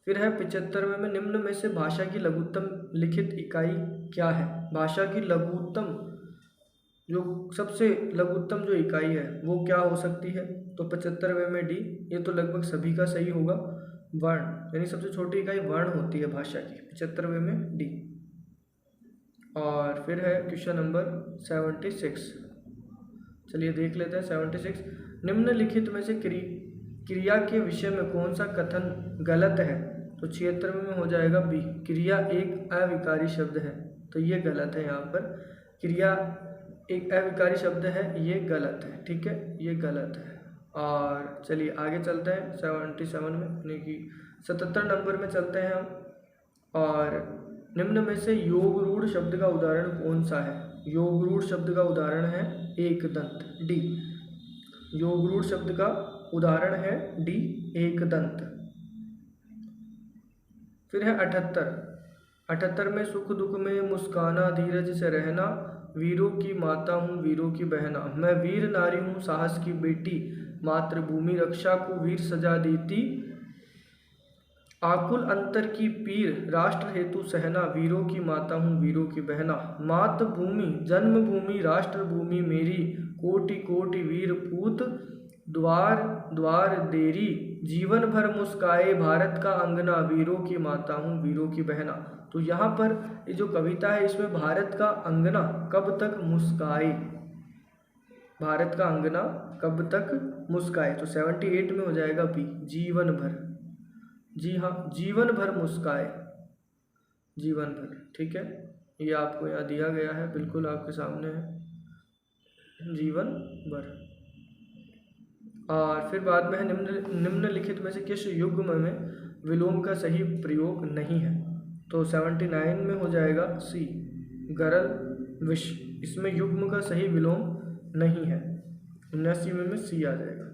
फिर है 75वें में निम्न में से भाषा की लघुत्तम लिखित इकाई क्या है? भाषा की लघुत्तम जो सबसे लघुत्तम जो इकाई है वो क्या हो सकती है? तो 75वें में डी। ये तो लगभग सभी का सही होगा, वर्ण, यानी सबसे छोटी इकाई वर्ण होती है भाषा की, 75वें में डी। और फिर है क्वेश्चन नंबर 76। चलिए देख लेते हैं 76। निम्नलिखित में से क्रिया के विषय में कौन सा कथन गलत है? तो 76वें में हो जाएगा बी, क्रिया एक अविकारी शब्द है। तो ये गलत है, यहाँ पर क्रिया एक अविकारी शब्द है, ये गलत है, ठीक है, ये गलत है। और चलिए आगे चलते हैं 77 में, यानी कि 77 नंबर में चलते हैं हम। और निम्न में से योग रूढ़ शब्द का उदाहरण कौन सा है? योग रूढ़ शब्द का उदाहरण है एक दंत, डी। योग रूढ़ शब्द का उदाहरण है डी, एक दंत। फिर है 78 में सुख दुख में मुस्काना धीरज से रहना, वीरों की माता हूँ वीरों की बहना, मैं वीर नारी हूँ साहस की बेटी, मातृभूमि रक्षा को वीर सजा देती, आकुल अंतर की पीर राष्ट्र हेतु सहना, वीरों की माता हूँ वीरों की बहना, मातृभूमि जन्मभूमि राष्ट्र भूमि मेरी, कोटि कोटि वीर पूत द्वार द्वार देरी, जीवन भर मुस्काए भारत का अंगना, वीरों की माता हूँ वीरों की बहना। तो यहाँ पर ये जो कविता है इसमें भारत का अंगना कब तक मुस्काए, भारत का अंगना कब तक मुस्काए। तो 78 में हो जाएगा बी, जीवन भर। जी हाँ, जीवन भर मुस्काए, जीवन भर, ठीक है। ये आपको यहाँ दिया गया है, बिल्कुल आपके सामने है, जीवन भर। और फिर बाद में है निम्नलिखित में से किस युग्म में विलोम का सही प्रयोग नहीं है? तो 79 में हो जाएगा सी, गरल विष। इसमें युग्म का सही विलोम नहीं है, 79वें में सी आ जाएगा।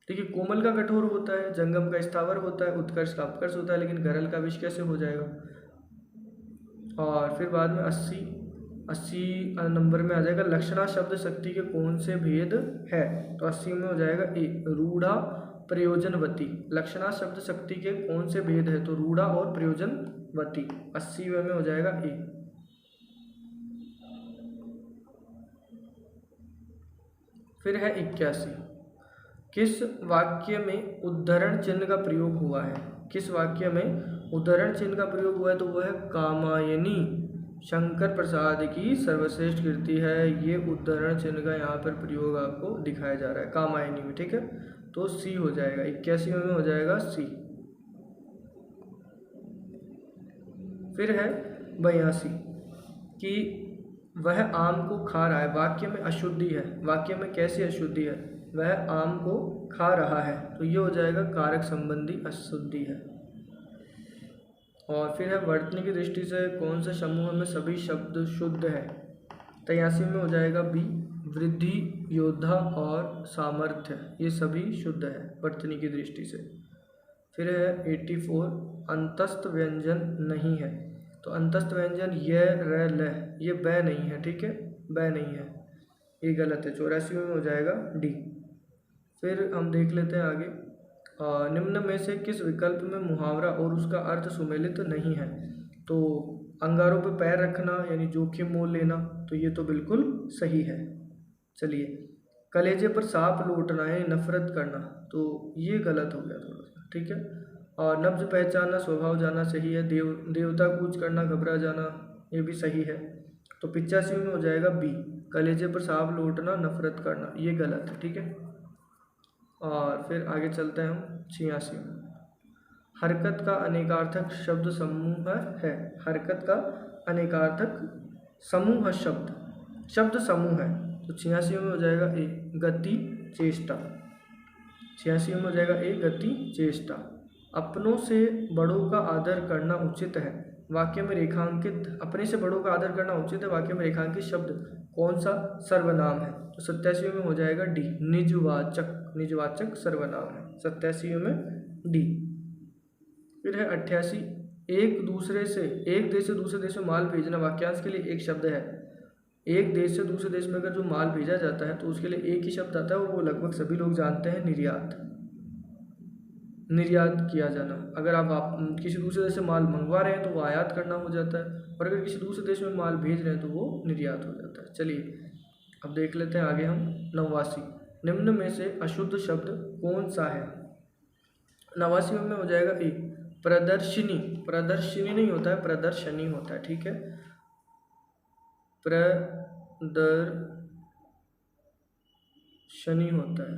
देखिए, कोमल का कठोर होता है, जंगम का स्थावर होता है, उत्कर्ष का अपकर्ष होता है, लेकिन गरल का विष कैसे हो जाएगा? और फिर बाद में 80 नंबर में आ जाएगा लक्षणा शब्द शक्ति के कौन से भेद है? तो 80 में हो जाएगा ए, रूढ़ा प्रयोजनवती। लक्षणा शब्द शक्ति के कौन से भेद है? तो रूढ़ा और प्रयोजनवती। 80वें में हो जाएगा ए। फिर है 81। किस वाक्य में उद्धरण चिन्ह का प्रयोग हुआ है? किस वाक्य में उद्धरण चिन्ह का प्रयोग हुआ है? तो वह है कामायनी शंकर प्रसाद की सर्वश्रेष्ठ कृति है। ये उद्धरण चिन्ह का यहाँ पर प्रयोग आपको दिखाया जा रहा है कामायनी में, ठीक है। तो सी हो जाएगा। 81वें में हो जाएगा सी। फिर है 82 कि वह आम को खा रहा है। वाक्य में अशुद्धि है। वाक्य में कैसी अशुद्धि है? वह आम को खा रहा है, तो ये हो जाएगा कारक संबंधी अशुद्धि है। और फिर है वर्तनी की दृष्टि से कौन से समूह में सभी शब्द शुद्ध है? 83 में हो जाएगा बी। वृद्धि, योद्धा और सामर्थ्य, ये सभी शुद्ध है वर्तनी की दृष्टि से। फिर है 84 अंतस्थ व्यंजन नहीं है। तो अंतस्थ व्यंजन य, र, ल, ये ब नहीं है, ठीक है, ब नहीं है, ये गलत है। 84 में हो जाएगा डी। फिर हम देख लेते हैं आगे। निम्न में से किस विकल्प में मुहावरा और उसका अर्थ सुमेलित नहीं है? तो अंगारों पर पैर रखना यानी जोखिम मोल लेना, तो ये तो बिल्कुल सही है। चलिए, कलेजे पर सांप लौटना है नफरत करना, तो ये गलत हो गया थोड़ा सा, ठीक है। और नब्ज पहचानना, स्वभाव जानना सही है। देवता कूच करना, घबरा जाना, ये भी सही है। तो 85 में हो जाएगा बी। कलेजे पर सांप लौटना, नफरत करना, ये गलत है, ठीक है। और फिर आगे चलते हैं हम 86 में। हरकत का अनेकार्थक शब्द समूह है। हरकत का अनेकार्थक समूह शब्द समूह है। तो 86 में हो जाएगा ए गति चेष्टा। 86 में हो जाएगा ए गति चेष्टा। अपनों से बड़ों का आदर करना उचित है। वाक्य में रेखांकित, अपने से बड़ों का आदर करना उचित है, वाक्य में रेखांकित शब्द कौन सा सर्वनाम है? तो 87 में हो जाएगा डी निजवाचक। निजवाचक सर्वनाम है 87 में डी। फिर है 88 एक देश से दूसरे देश में माल भेजना। वाक्यांश के लिए एक शब्द है। एक देश से दूसरे देश में अगर जो माल भेजा जाता है तो उसके लिए एक ही शब्द आता है और वो लगभग सभी लोग जानते हैं, निर्यात। निर्यात किया जाना। अगर आप किसी दूसरे देश से माल मंगवा रहे हैं तो वो आयात करना हो जाता है, और अगर किसी दूसरे देश में माल भेज रहे हैं तो वो निर्यात हो जाता है। चलिए अब देख लेते हैं आगे हम 89। निम्न में से अशुद्ध शब्द कौन सा है? 89 में हो जाएगा ए प्रदर्शनी। प्रदर्शनी नहीं होता है, प्रदर्शनी होता है, ठीक है। प्रदर्शनी होता है,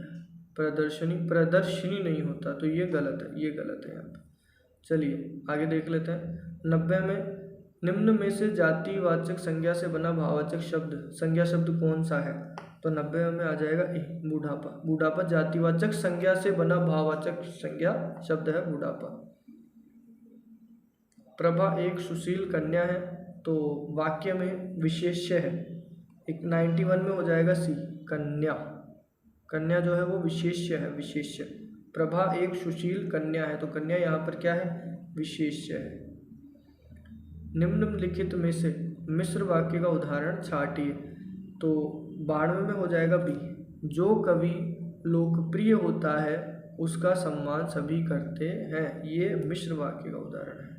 प्रदर्शनी नहीं होता, तो ये गलत है, ये गलत है यहाँ पे। चलिए आगे देख लेते हैं 90 में। निम्न में से जातिवाचक संज्ञा से बना भाववाचक शब्द संज्ञा शब्द कौन सा है? तो 90 में आ जाएगा ए बुढ़ापा। बुढ़ापा जातिवाचक संज्ञा से बना भाववाचक संज्ञा शब्द है बुढ़ापा। प्रभा एक सुशील कन्या है, तो वाक्य में विशेष्य है। 91 में हो जाएगा सी कन्या। कन्या जो है वो विशेष्य है, विशेष्य। प्रभा एक सुशील कन्या है, तो कन्या यहाँ पर क्या है? विशेष्य है। निम्नलिखित में से मिश्र वाक्य का उदाहरण छाटिए। तो 92 में हो जाएगा बी जो कवि लोकप्रिय होता है उसका सम्मान सभी करते हैं। ये मिश्र वाक्य का उदाहरण है।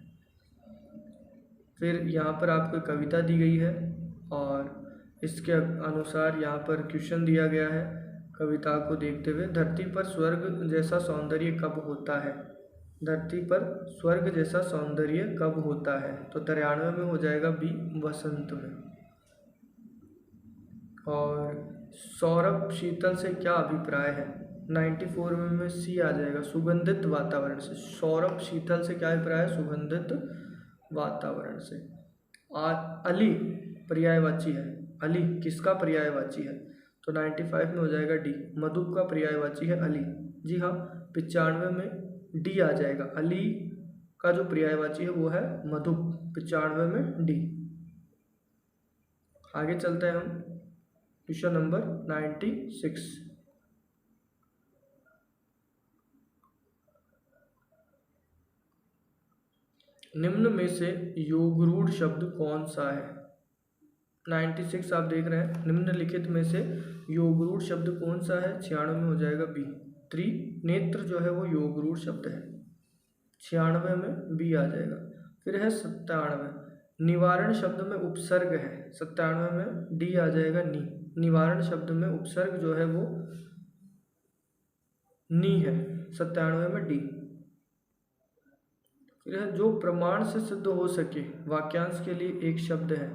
फिर यहाँ पर आपको कविता दी गई है और इसके अनुसार यहाँ पर क्वेश्चन दिया गया है। कविता को देखते हुए धरती पर स्वर्ग जैसा सौंदर्य कब होता है? धरती पर स्वर्ग जैसा सौंदर्य कब होता है? तो 93 में हो जाएगा बी वसंत में। और सौरभ शीतल से क्या अभिप्राय है? 94 में सी आ जाएगा सुगंधित वातावरण से। सौरभ शीतल से क्या अभिप्राय है? सुगंधित वातावरण से। अली पर्यायवाची है। अली किसका पर्यायवाची है? तो 95 में हो जाएगा डी मधुप का पर्यायवाची है अली। जी हाँ, 95 में डी आ जाएगा। अली का जो पर्यायवाची है वो है मधुप। 95 में डी। आगे चलते हैं हम क्वेश्चन नंबर 96। निम्न में से योगरूढ़ शब्द कौन सा है? 96 आप देख रहे हैं। निम्नलिखित में से योगरूढ़ शब्द कौन सा है? 96 में हो जाएगा बी त्रिनेत्र जो है वो योग रूढ़ शब्द है। 96 में बी आ जाएगा। फिर है 97, निवारण शब्द में उपसर्ग है। 97 में डी आ जाएगा, नी। निवारण शब्द में उपसर्ग जो है वो नी है, 97 में डी। फिर है जो प्रमाण से सिद्ध हो सके, वाक्यांश के लिए एक शब्द है।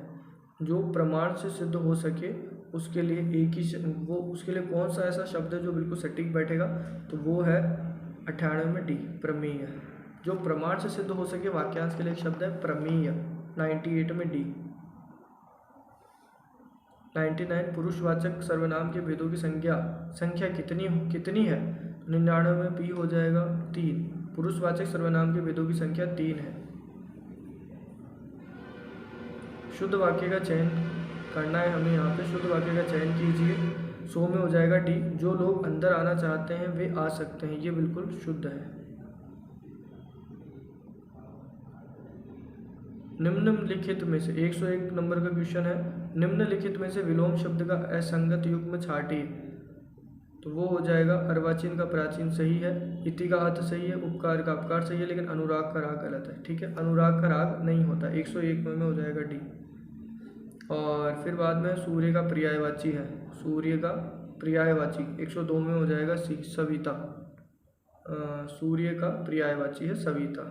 जो प्रमाण से सिद्ध हो सके उसके लिए एक ही वो उसके लिए कौन सा ऐसा शब्द है जो बिल्कुल सटीक बैठेगा, तो वो है 98 में डी, प्रमेय। जो प्रमाण से सिद्ध हो सके वाक्यांश के लिए एक शब्द है प्रमेय, 98 में डी। 99 पुरुषवाचक सर्वनाम के भेदों की संख्या कितनी है? 99 में पी हो जाएगा 3। पुरुषवाचक सर्वनाम के भेदों की संख्या 3 है। शुद्ध वाक्य का चयन करना है हमें यहाँ पे। शुद्ध वाक्य का चयन कीजिए। 100 में हो जाएगा डी। जो लोग अंदर आना चाहते हैं वे आ सकते हैं, ये बिल्कुल शुद्ध है। निम्नलिखित में से 101 नंबर का क्वेश्चन है। निम्नलिखित में से विलोम शब्द का असंगत युग्म छाटिए, तो वो हो जाएगा अर्वाचीन का प्राचीन सही है, इति का अर्थ सही है, उपकार का अपकार सही है, लेकिन अनुराग का राग गलत है। ठीक है, अनुराग का राग नहीं होता। 101 में हो जाएगा डी। और फिर बाद में सूर्य का पर्यायवाची है, सूर्य का पर्यायवाची 102 में हो जाएगा सी, सविता। सूर्य का पर्यायवाची है सविता।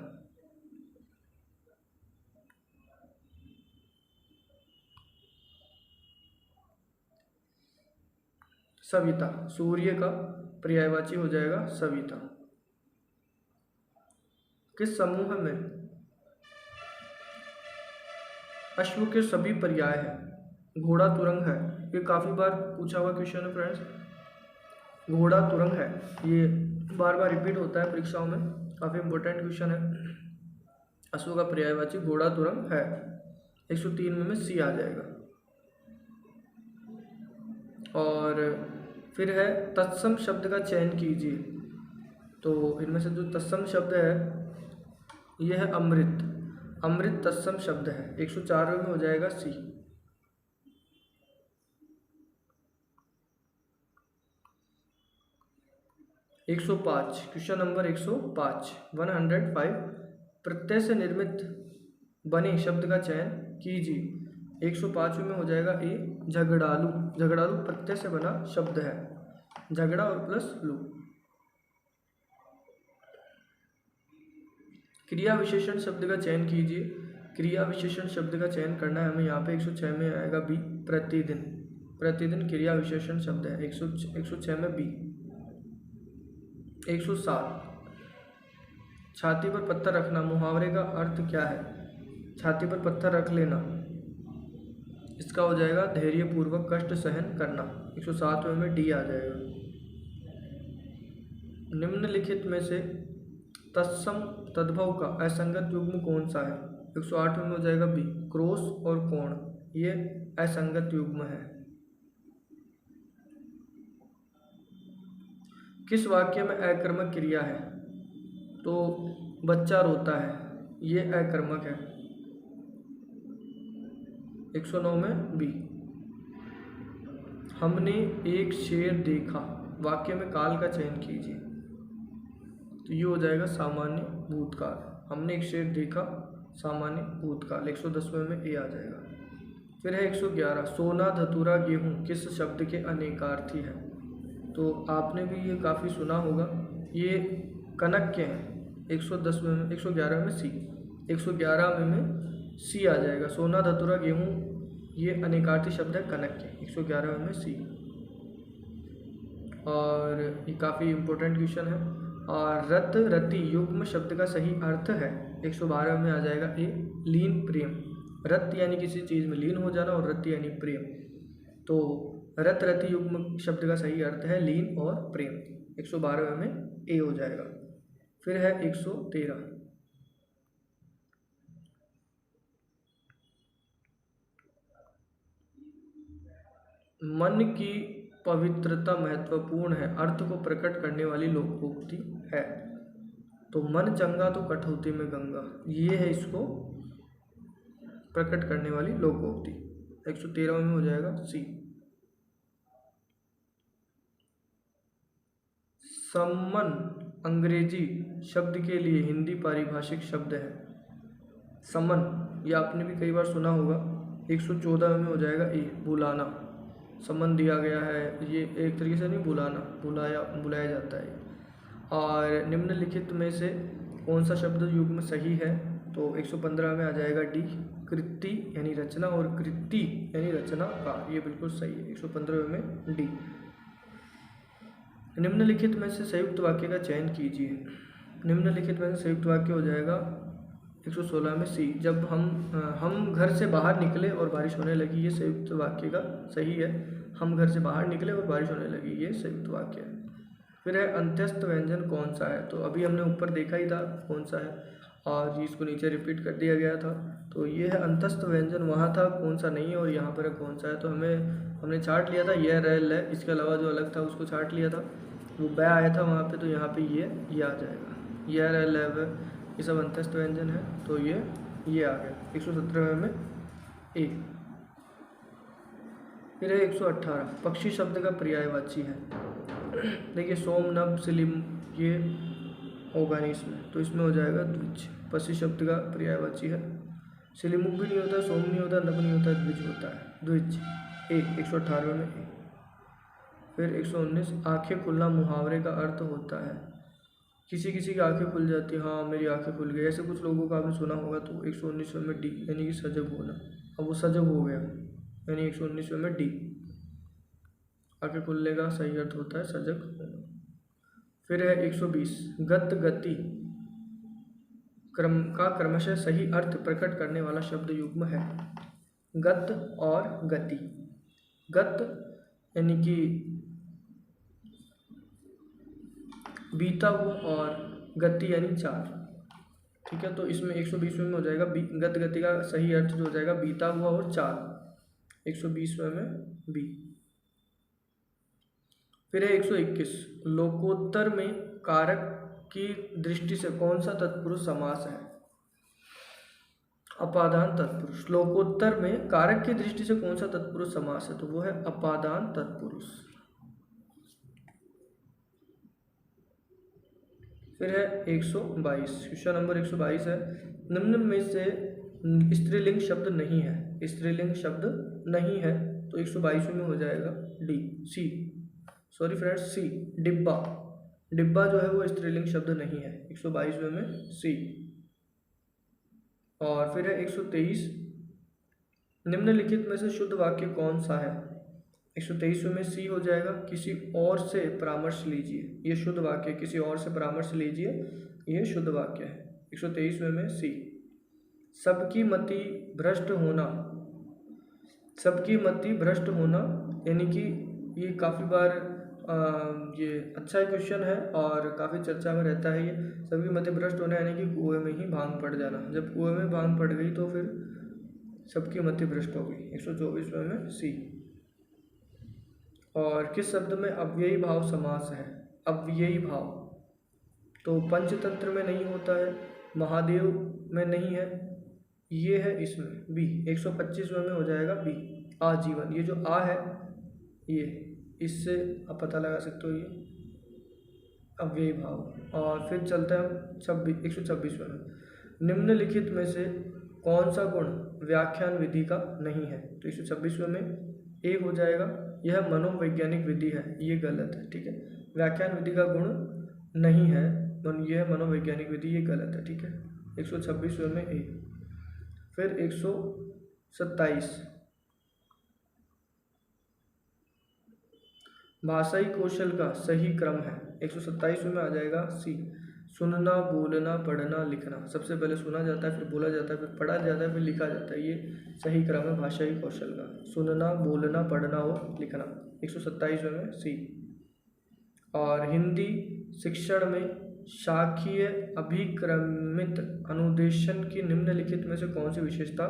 सविता, सूर्य का पर्यायवाची हो जाएगा सविता। किस समूह में अश्व के सभी पर्याय हैं? घोड़ा तुरंग है, ये काफ़ी बार पूछा हुआ क्वेश्चन है फ्रेंड्स। घोड़ा तुरंग है, ये बार बार रिपीट होता है परीक्षाओं में, काफ़ी इंपॉर्टेंट क्वेश्चन है। अश्व का पर्यायवाची घोड़ा तुरंग है। 103 में सी आ जाएगा। और फिर है तत्सम शब्द का चयन कीजिए, तो इनमें से जो तत्सम शब्द है यह है अमृत। अमृत तत्सम शब्द है। 104 में हो जाएगा सी। एक 105 क्वेश्चन नंबर 105 प्रत्यय से निर्मित बने शब्द का चयन कीजिए। 105 में हो जाएगा ए, झगड़ालू। झगड़ालू प्रत्यय से बना शब्द है, झगड़ा और प्लस लू। क्रिया विशेषण शब्द का चयन कीजिए। क्रिया विशेषण शब्द का चयन करना है हमें यहाँ पे। 106 में आएगा बी, प्रतिदिन। प्रतिदिन क्रिया विशेषण शब्द है। 106 में बी। 107 छाती पर पत्थर रखना, मुहावरे का अर्थ क्या है? छाती पर पत्थर रख लेना, इसका हो जाएगा धैर्य पूर्वक कष्ट सहन करना। 107 में डी आ जाएगा। निम्नलिखित में से तत्सम तद्भव का असंगत युग्म कौन सा है? 108 में हो जाएगा बी, क्रोश और कोण, ये असंगत युग्म है। किस वाक्य में अकर्मक क्रिया है? तो बच्चा रोता है, ये अकर्मक है। 109 में बी। हमने एक शेर देखा, वाक्य में काल का चयन कीजिए, तो ये हो जाएगा सामान्य भूतकाल। हमने एक शेर देखा, सामान्य भूतकाल। 110वें में ए आ जाएगा। फिर है 111 सोना धतूरा गेहूँ किस शब्द के अनेकार्थी है? तो आपने भी ये काफ़ी सुना होगा, ये कनक के हैं। 110वें में 111 में सी। 111 में सी आ जाएगा। सोना धतूरा गेहूँ ये अनेकार्थी शब्द है कनक के। 111 में सी। और ये काफ़ी इम्पोर्टेंट क्वेश्चन है। और रत रति युग्म शब्द का सही अर्थ है। 112 में आ जाएगा ए, लीन प्रेम। रत यानी किसी चीज़ में लीन हो जाना और रति यानी प्रेम, तो रत रति युग्म शब्द का सही अर्थ है लीन और प्रेम। 112 में ए हो जाएगा। फिर है 113 मन की पवित्रता महत्वपूर्ण है, अर्थ को प्रकट करने वाली लोकोक्ति है। तो मन चंगा तो कठौती में गंगा, ये है इसको प्रकट करने वाली लोकोक्ति। 113 में हो जाएगा सी। सम्मन अंग्रेजी शब्द के लिए हिंदी पारिभाषिक शब्द है। समन, ये आपने भी कई बार सुना होगा। 114 में हो जाएगा ए, बुलाना। समन दिया गया है, ये एक तरीके से नहीं, बुलाना, बुलाया जाता है। और निम्नलिखित में से कौन सा शब्द युग्म सही है? तो 115 में आ जाएगा डी, कृति यानी रचना, और कृति यानी रचना का, ये बिल्कुल सही है। 115 में डी। निम्नलिखित में से संयुक्त वाक्य का चयन कीजिए। निम्नलिखित में से संयुक्त वाक्य हो जाएगा 116 में सी, जब हम घर से बाहर निकले और बारिश होने लगी, ये संयुक्त वाक्य का सही है। हम घर से बाहर निकले और बारिश होने लगी, ये संयुक्त वाक्य है। फिर है अंत्यस्थ व्यंजन कौन सा है? तो अभी हमने ऊपर देखा ही था कौन सा है, और इसको नीचे रिपीट कर दिया गया था। तो ये है अंत्यस्थ व्यंजन, वहाँ था कौन सा नहीं है, और यहाँ पर कौन सा है। तो हमने छाट लिया था ये रेल है, इसके अलावा जो अलग था उसको छाट लिया था। वो बै आया था वहाँ पे, तो यहाँ पे ये आ जाएगा, ये रेल है, ये सब अंत्यस्थ व्यंजन है। तो ये आ गया 117 में ए। फिर है 118, पक्षी शब्द का पर्यायवाची है। देखिए सोम, नभ, सिलिम, ये होगा नहीं इसमें, तो इसमें हो जाएगा द्विज। पक्षी शब्द का पर्यायवाची है। सिलिमुख भी नहीं होता, सोम नहीं होता, नभ नहीं होता, द्विज होता है, द्विज ए। 118 में ए। फिर 119, आंखें खुलना मुहावरे का अर्थ होता है। किसी किसी की आंखें खुल जाती है, हाँ मेरी आंखें खुल गई, ऐसे कुछ लोगों का आपने सुना होगा। तो 119 में डी यानी कि सजग होना। अब वो सजग हो गया, यानी 119 में डी, आंखें खुलने का सही अर्थ होता है सजग होना। फिर है 120, गत गति क्रम का क्रमशः सही अर्थ प्रकट करने वाला शब्द युग्म है। गत और गति। गत यानी कि बीता हुआ, और गति यानी चाल, ठीक है। तो इसमें 120 में हो जाएगा गत गति का सही अर्थ जो हो जाएगा बीता हुआ और चाल, 120 में बी। फिर है 121, लोकोत्तर में कारक की दृष्टि से कौन सा तत्पुरुष समास है? अपादान तत्पुरुष। लोकोत्तर में कारक की दृष्टि से कौन सा तत्पुरुष समास है? तो वो है अपादान तत्पुरुष। फिर है 122, क्वेश्चन नंबर 122 है, निम्न में से स्त्रीलिंग शब्द नहीं है। स्त्रीलिंग शब्द नहीं है, तो 122 में हो जाएगा डी, सी, सॉरी फ्रेंड्स, सी, डिब्बा। डिब्बा जो है वो स्त्रीलिंग शब्द नहीं है, 122 में सी। और फिर है 123, निम्नलिखित में से शुद्ध वाक्य कौन सा है? 123 में सी हो जाएगा, किसी और से परामर्श लीजिए, ये शुद्ध वाक्य, किसी और से परामर्श लीजिए, ये शुद्ध वाक्य है। 123 में सी। सबकी मति भ्रष्ट होना। सबकी मति भ्रष्ट होना यानी कि ये काफ़ी बार ये अच्छा क्वेश्चन है और काफ़ी चर्चा में रहता है। ये सबकी मति भ्रष्ट होना यानी कि कुएं में ही भांग पड़ जाना। जब कुएं में भांग पड़ गई तो फिर सबकी मति भ्रष्ट हो गई, 124 में सी। और किस शब्द में अव्ययी भाव समास है? अव्ययी भाव तो पंचतंत्र में नहीं होता है, महादेव में नहीं है, ये है इसमें बी। 125 में हो जाएगा बी, आजीवन। ये जो आ है ये, इससे आप पता लगा सकते हो ये अव्ययी भाव। और फिर चलते हैं 126 में, निम्नलिखित में से कौन सा गुण व्याख्यान विधि का नहीं है? तो 126 में ए हो जाएगा, यह मनोवैज्ञानिक विधि है, ये गलत है, ठीक है। व्याख्यान विधि का गुण नहीं है, यह मनोवैज्ञानिक विधि, ये गलत है, ठीक है। 126 में ए। फिर 127, भाषाई कौशल का सही क्रम है। 127 में आ जाएगा सी, सुनना, बोलना, पढ़ना, लिखना। सबसे पहले सुना जाता है, फिर बोला जाता है, फिर पढ़ा जाता है, फिर लिखा जाता है, ये सही क्रम है भाषाई कौशल का, सुनना, बोलना, पढ़ना और लिखना। 127 में सी। और हिंदी शिक्षण में शाखीय अभिक्रमित अनुदेशन की निम्नलिखित में से कौन सी विशेषता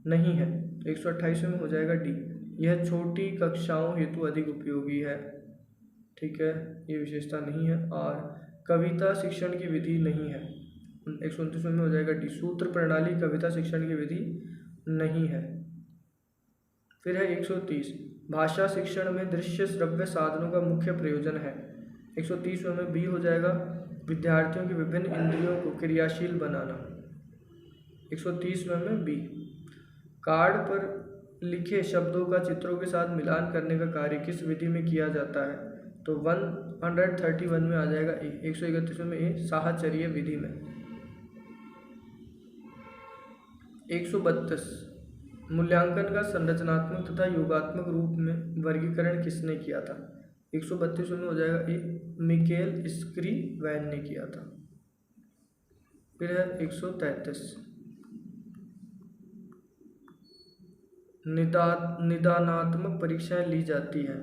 नहीं है? 128 में हो जाएगा डी, यह छोटी कक्षाओं हेतु अधिक उपयोगी है, ठीक है, ये विशेषता नहीं है। और कविता शिक्षण की विधि नहीं है, 129 में हो जाएगा डी, सूत्र प्रणाली कविता शिक्षण की विधि नहीं है। फिर है 130, भाषा शिक्षण में दृश्य श्रव्य साधनों का मुख्य प्रयोजन है। 130वें में बी हो जाएगा विद्यार्थियों की विभिन्न इंद्रियों को क्रियाशील बनाना। 130वें में बी। कार्ड पर लिखे शब्दों का चित्रों के साथ मिलान करने का कार्य किस विधि में किया जाता है? तो 131 में आ जाएगा ए। 131 में ए साहचर्य विधि में। 132 मूल्यांकन का संरचनात्मक तथा योगात्मक रूप में वर्गीकरण किसने किया था? 132 में हो जाएगा ए मिकेल स्क्रीवैन ने किया था। फिर है 133 निदानात्मक परीक्षाएं ली जाती हैं।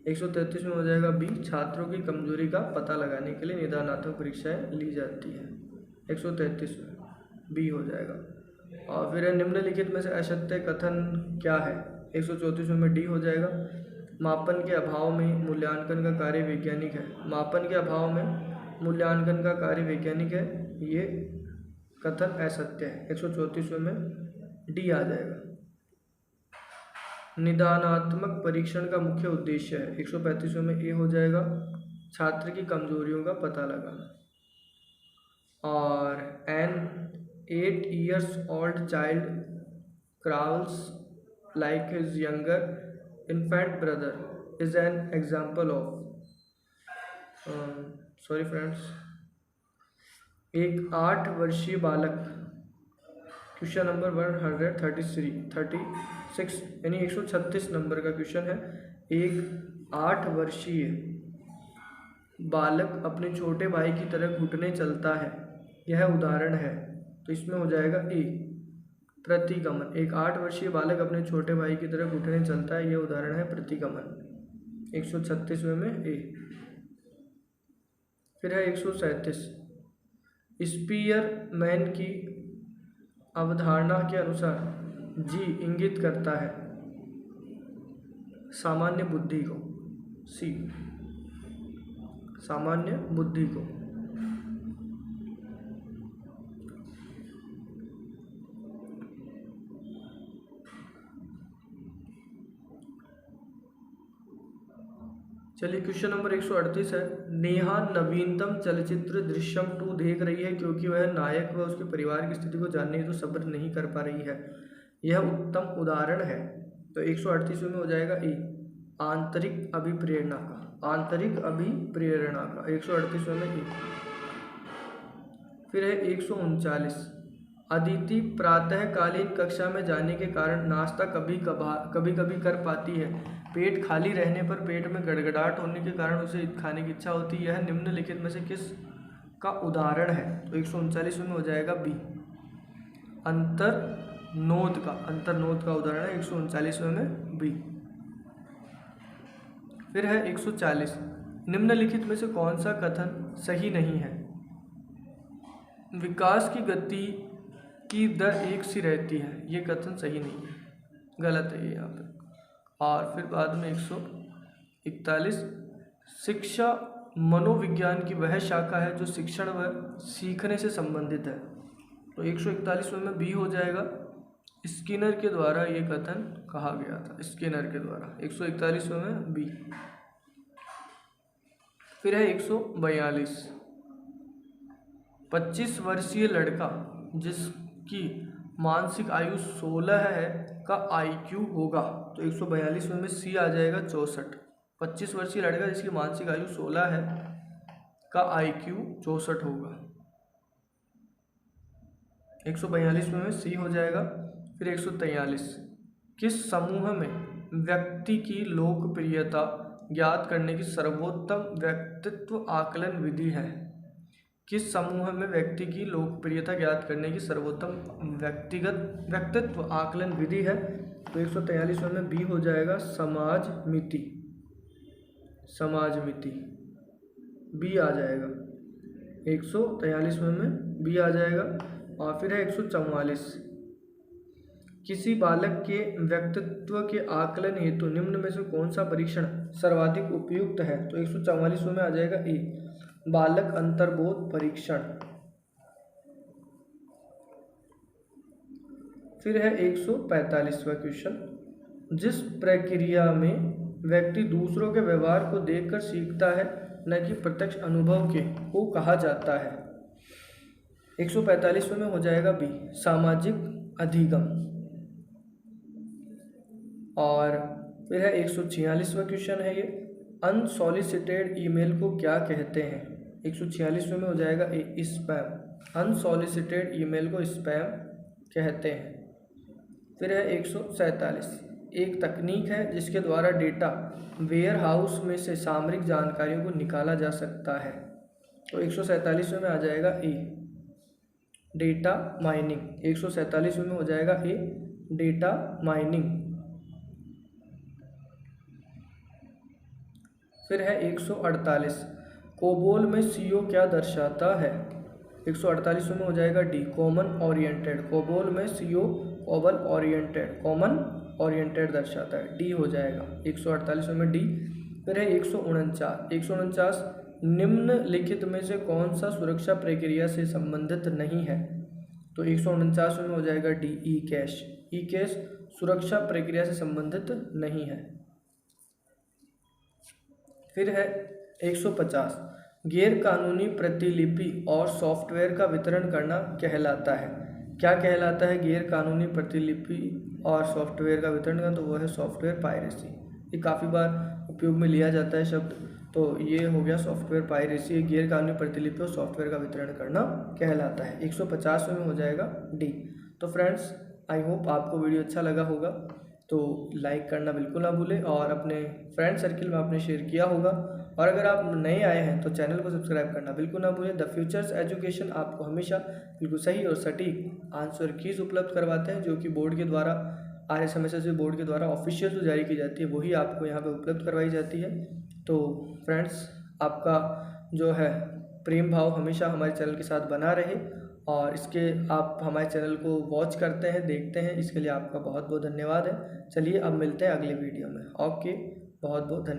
133 में हो जाएगा बी छात्रों की कमजोरी का पता लगाने के लिए निदानात्मक परीक्षाएं ली जाती हैं। 133 में बी हो जाएगा। और फिर निम्नलिखित में से असत्य कथन क्या है? 134 में डी हो जाएगा मापन के अभाव में मूल्यांकन का कार्य वैज्ञानिक है। मापन के अभाव में मूल्यांकन का कार्य वैज्ञानिक है, ये कथन असत्य है। 134 में डी आ जाएगा। निदानात्मक परीक्षण का मुख्य उद्देश्य है। 135 में ए हो जाएगा छात्र की कमजोरियों का पता लगाना। और N 8 years old child crawls like his younger infant brother is an example of sorry friends एक 8 वर्षीय बालक, क्वेश्चन नंबर 136 यानी 136 नंबर का क्वेश्चन है। एक 8 वर्षीय बालक अपने छोटे भाई की तरह घुटने चलता है, यह उदाहरण है। तो इसमें हो जाएगा ए प्रतिगमन। एक 8 वर्षीय बालक अपने छोटे भाई की तरह घुटने चलता है, यह उदाहरण है प्रतिगमन। 136वें में ए। फिर है 137 स्पीयरमैन की अवधारणा के अनुसार जी इंगित करता है सामान्य बुद्धि को, सी सामान्य बुद्धि को। चलिए क्वेश्चन नंबर 138 है। नेहा नवीनतम चलचित्र दृश्यम 2 देख रही है क्योंकि वह नायक व उसके परिवार की स्थिति को जानने हेतु सब्र नहीं कर पा रही है, यह उत्तम उदाहरण है। तो 138 में हो जाएगा ए आंतरिक अभिप्रेरणा का, आंतरिक अभिप्रेरणा का। 138 में ए। फिर है 139 अदिति प्रातःकालीन कक्षा में जाने के कारण नाश्ता कभी कभी कर पाती है। पेट खाली रहने पर पेट में गड़गड़ाहट होने के कारण उसे खाने की इच्छा होती है, यह निम्नलिखित में से किस का उदाहरण है? तो 139 में हो जाएगा बी अंतर्नोद का उदाहरण है 139 में बी। फिर है 140 निम्नलिखित में से कौन सा कथन सही नहीं है? विकास की गति की दर एक सी रहती है, ये कथन सही नहीं है, गलत है ये यहाँ पे। और फिर बाद में 141 शिक्षा मनोविज्ञान की वह शाखा है जो शिक्षण व सीखने से संबंधित है। तो 141 में बी हो जाएगा स्किनर के द्वारा ये कथन कहा गया था, स्किनर के द्वारा। 141 में बी। फिर है 142 25 वर्षीय लड़का जिसकी मानसिक आयु 16 है का IQ होगा। तो 142 में सी आ जाएगा 64। 25 वर्षीय लड़का जिसकी मानसिक आयु 16 है का IQ 64 होगा। 142 में सी हो जाएगा। फिर 143 किस समूह में व्यक्ति की लोकप्रियता ज्ञात करने की सर्वोत्तम व्यक्तित्व आकलन विधि है? किस समूह में व्यक्ति की लोकप्रियता ज्ञात करने की सर्वोत्तम व्यक्तित्व आकलन विधि है? तो 143 में बी हो जाएगा समाज मिति बी आ जाएगा। 143 में बी आ जाएगा। और फिर है 144 किसी बालक के व्यक्तित्व के आकलन हेतु निम्न में से कौन सा परीक्षण सर्वाधिक उपयुक्त है? तो 144 में आ जाएगा ए बालक अंतर्बोध परीक्षण। फिर है 145वां क्वेश्चन जिस प्रक्रिया में व्यक्ति दूसरों के व्यवहार को देखकर सीखता है, न कि प्रत्यक्ष अनुभव के को कहा जाता है। 145वें में हो जाएगा बी, सामाजिक अधिगम। और फिर है 146वां क्वेश्चन है ये, अनसॉलिसिटेड ईमेल को क्या कहते हैं। 146वें में हो जाएगा ए, स्पैम। अनसॉलिसिटेड ईमेल को स्पैम कहते हैं। फिर है 147, एक तकनीक है जिसके द्वारा डेटा वेयर हाउस में से सामरिक जानकारियों को निकाला जा सकता है। तो 147वें में आ जाएगा ए, डेटा माइनिंग। 147वें में हो जाएगा ए, डेटा माइनिंग। फिर है 148, कोबोल में सीओ क्या दर्शाता है। 148वें में हो जाएगा डी, कॉमन ओरिएंटेड। कोबोल में CO common oriented, common oriented दर्शाता है, डी हो जाएगा 148वें में डी। फिर है 149, निम्नलिखित में से कौन सा सुरक्षा प्रक्रिया से संबंधित नहीं है। तो 149वें में हो जाएगा डी, ई कैश। ई कैश सुरक्षा प्रक्रिया से संबंधित नहीं है। फिर है 150, गैर कानूनी प्रतिलिपि और सॉफ्टवेयर का वितरण करना कहलाता है। क्या कहलाता है गैर कानूनी प्रतिलिपि और सॉफ्टवेयर का वितरण करना, तो वो है सॉफ्टवेयर पायरेसी। ये काफ़ी बार उपयोग में लिया जाता है शब्द, तो ये हो गया सॉफ्टवेयर पायरेसी, गैर कानूनी प्रतिलिपि और सॉफ्टवेयर का वितरण करना कहलाता है। 150वें में हो जाएगा डी। तो फ्रेंड्स, आई होप आपको वीडियो अच्छा लगा होगा, तो लाइक करना बिल्कुल ना भूलें और अपने फ्रेंड सर्किल में आपने शेयर किया होगा। और अगर आप नए आए हैं तो चैनल को सब्सक्राइब करना बिल्कुल ना भूलें। द फ्यूचर्स एजुकेशन आपको हमेशा बिल्कुल सही और सटीक आंसर कीज उपलब्ध करवाते हैं, जो कि बोर्ड के द्वारा, RSMSSB बोर्ड के द्वारा ऑफिशियल जो जारी की जाती है वही आपको यहाँ पे उपलब्ध करवाई जाती है। तो फ्रेंड्स, आपका जो है प्रेम भाव हमेशा हमारे चैनल के साथ बना रहे, और इसके आप हमारे चैनल को वॉच करते हैं, देखते हैं, इसके लिए आपका बहुत बहुत धन्यवाद है। चलिए अब मिलते हैं अगले वीडियो में। ओके, बहुत बहुत धन्यवाद।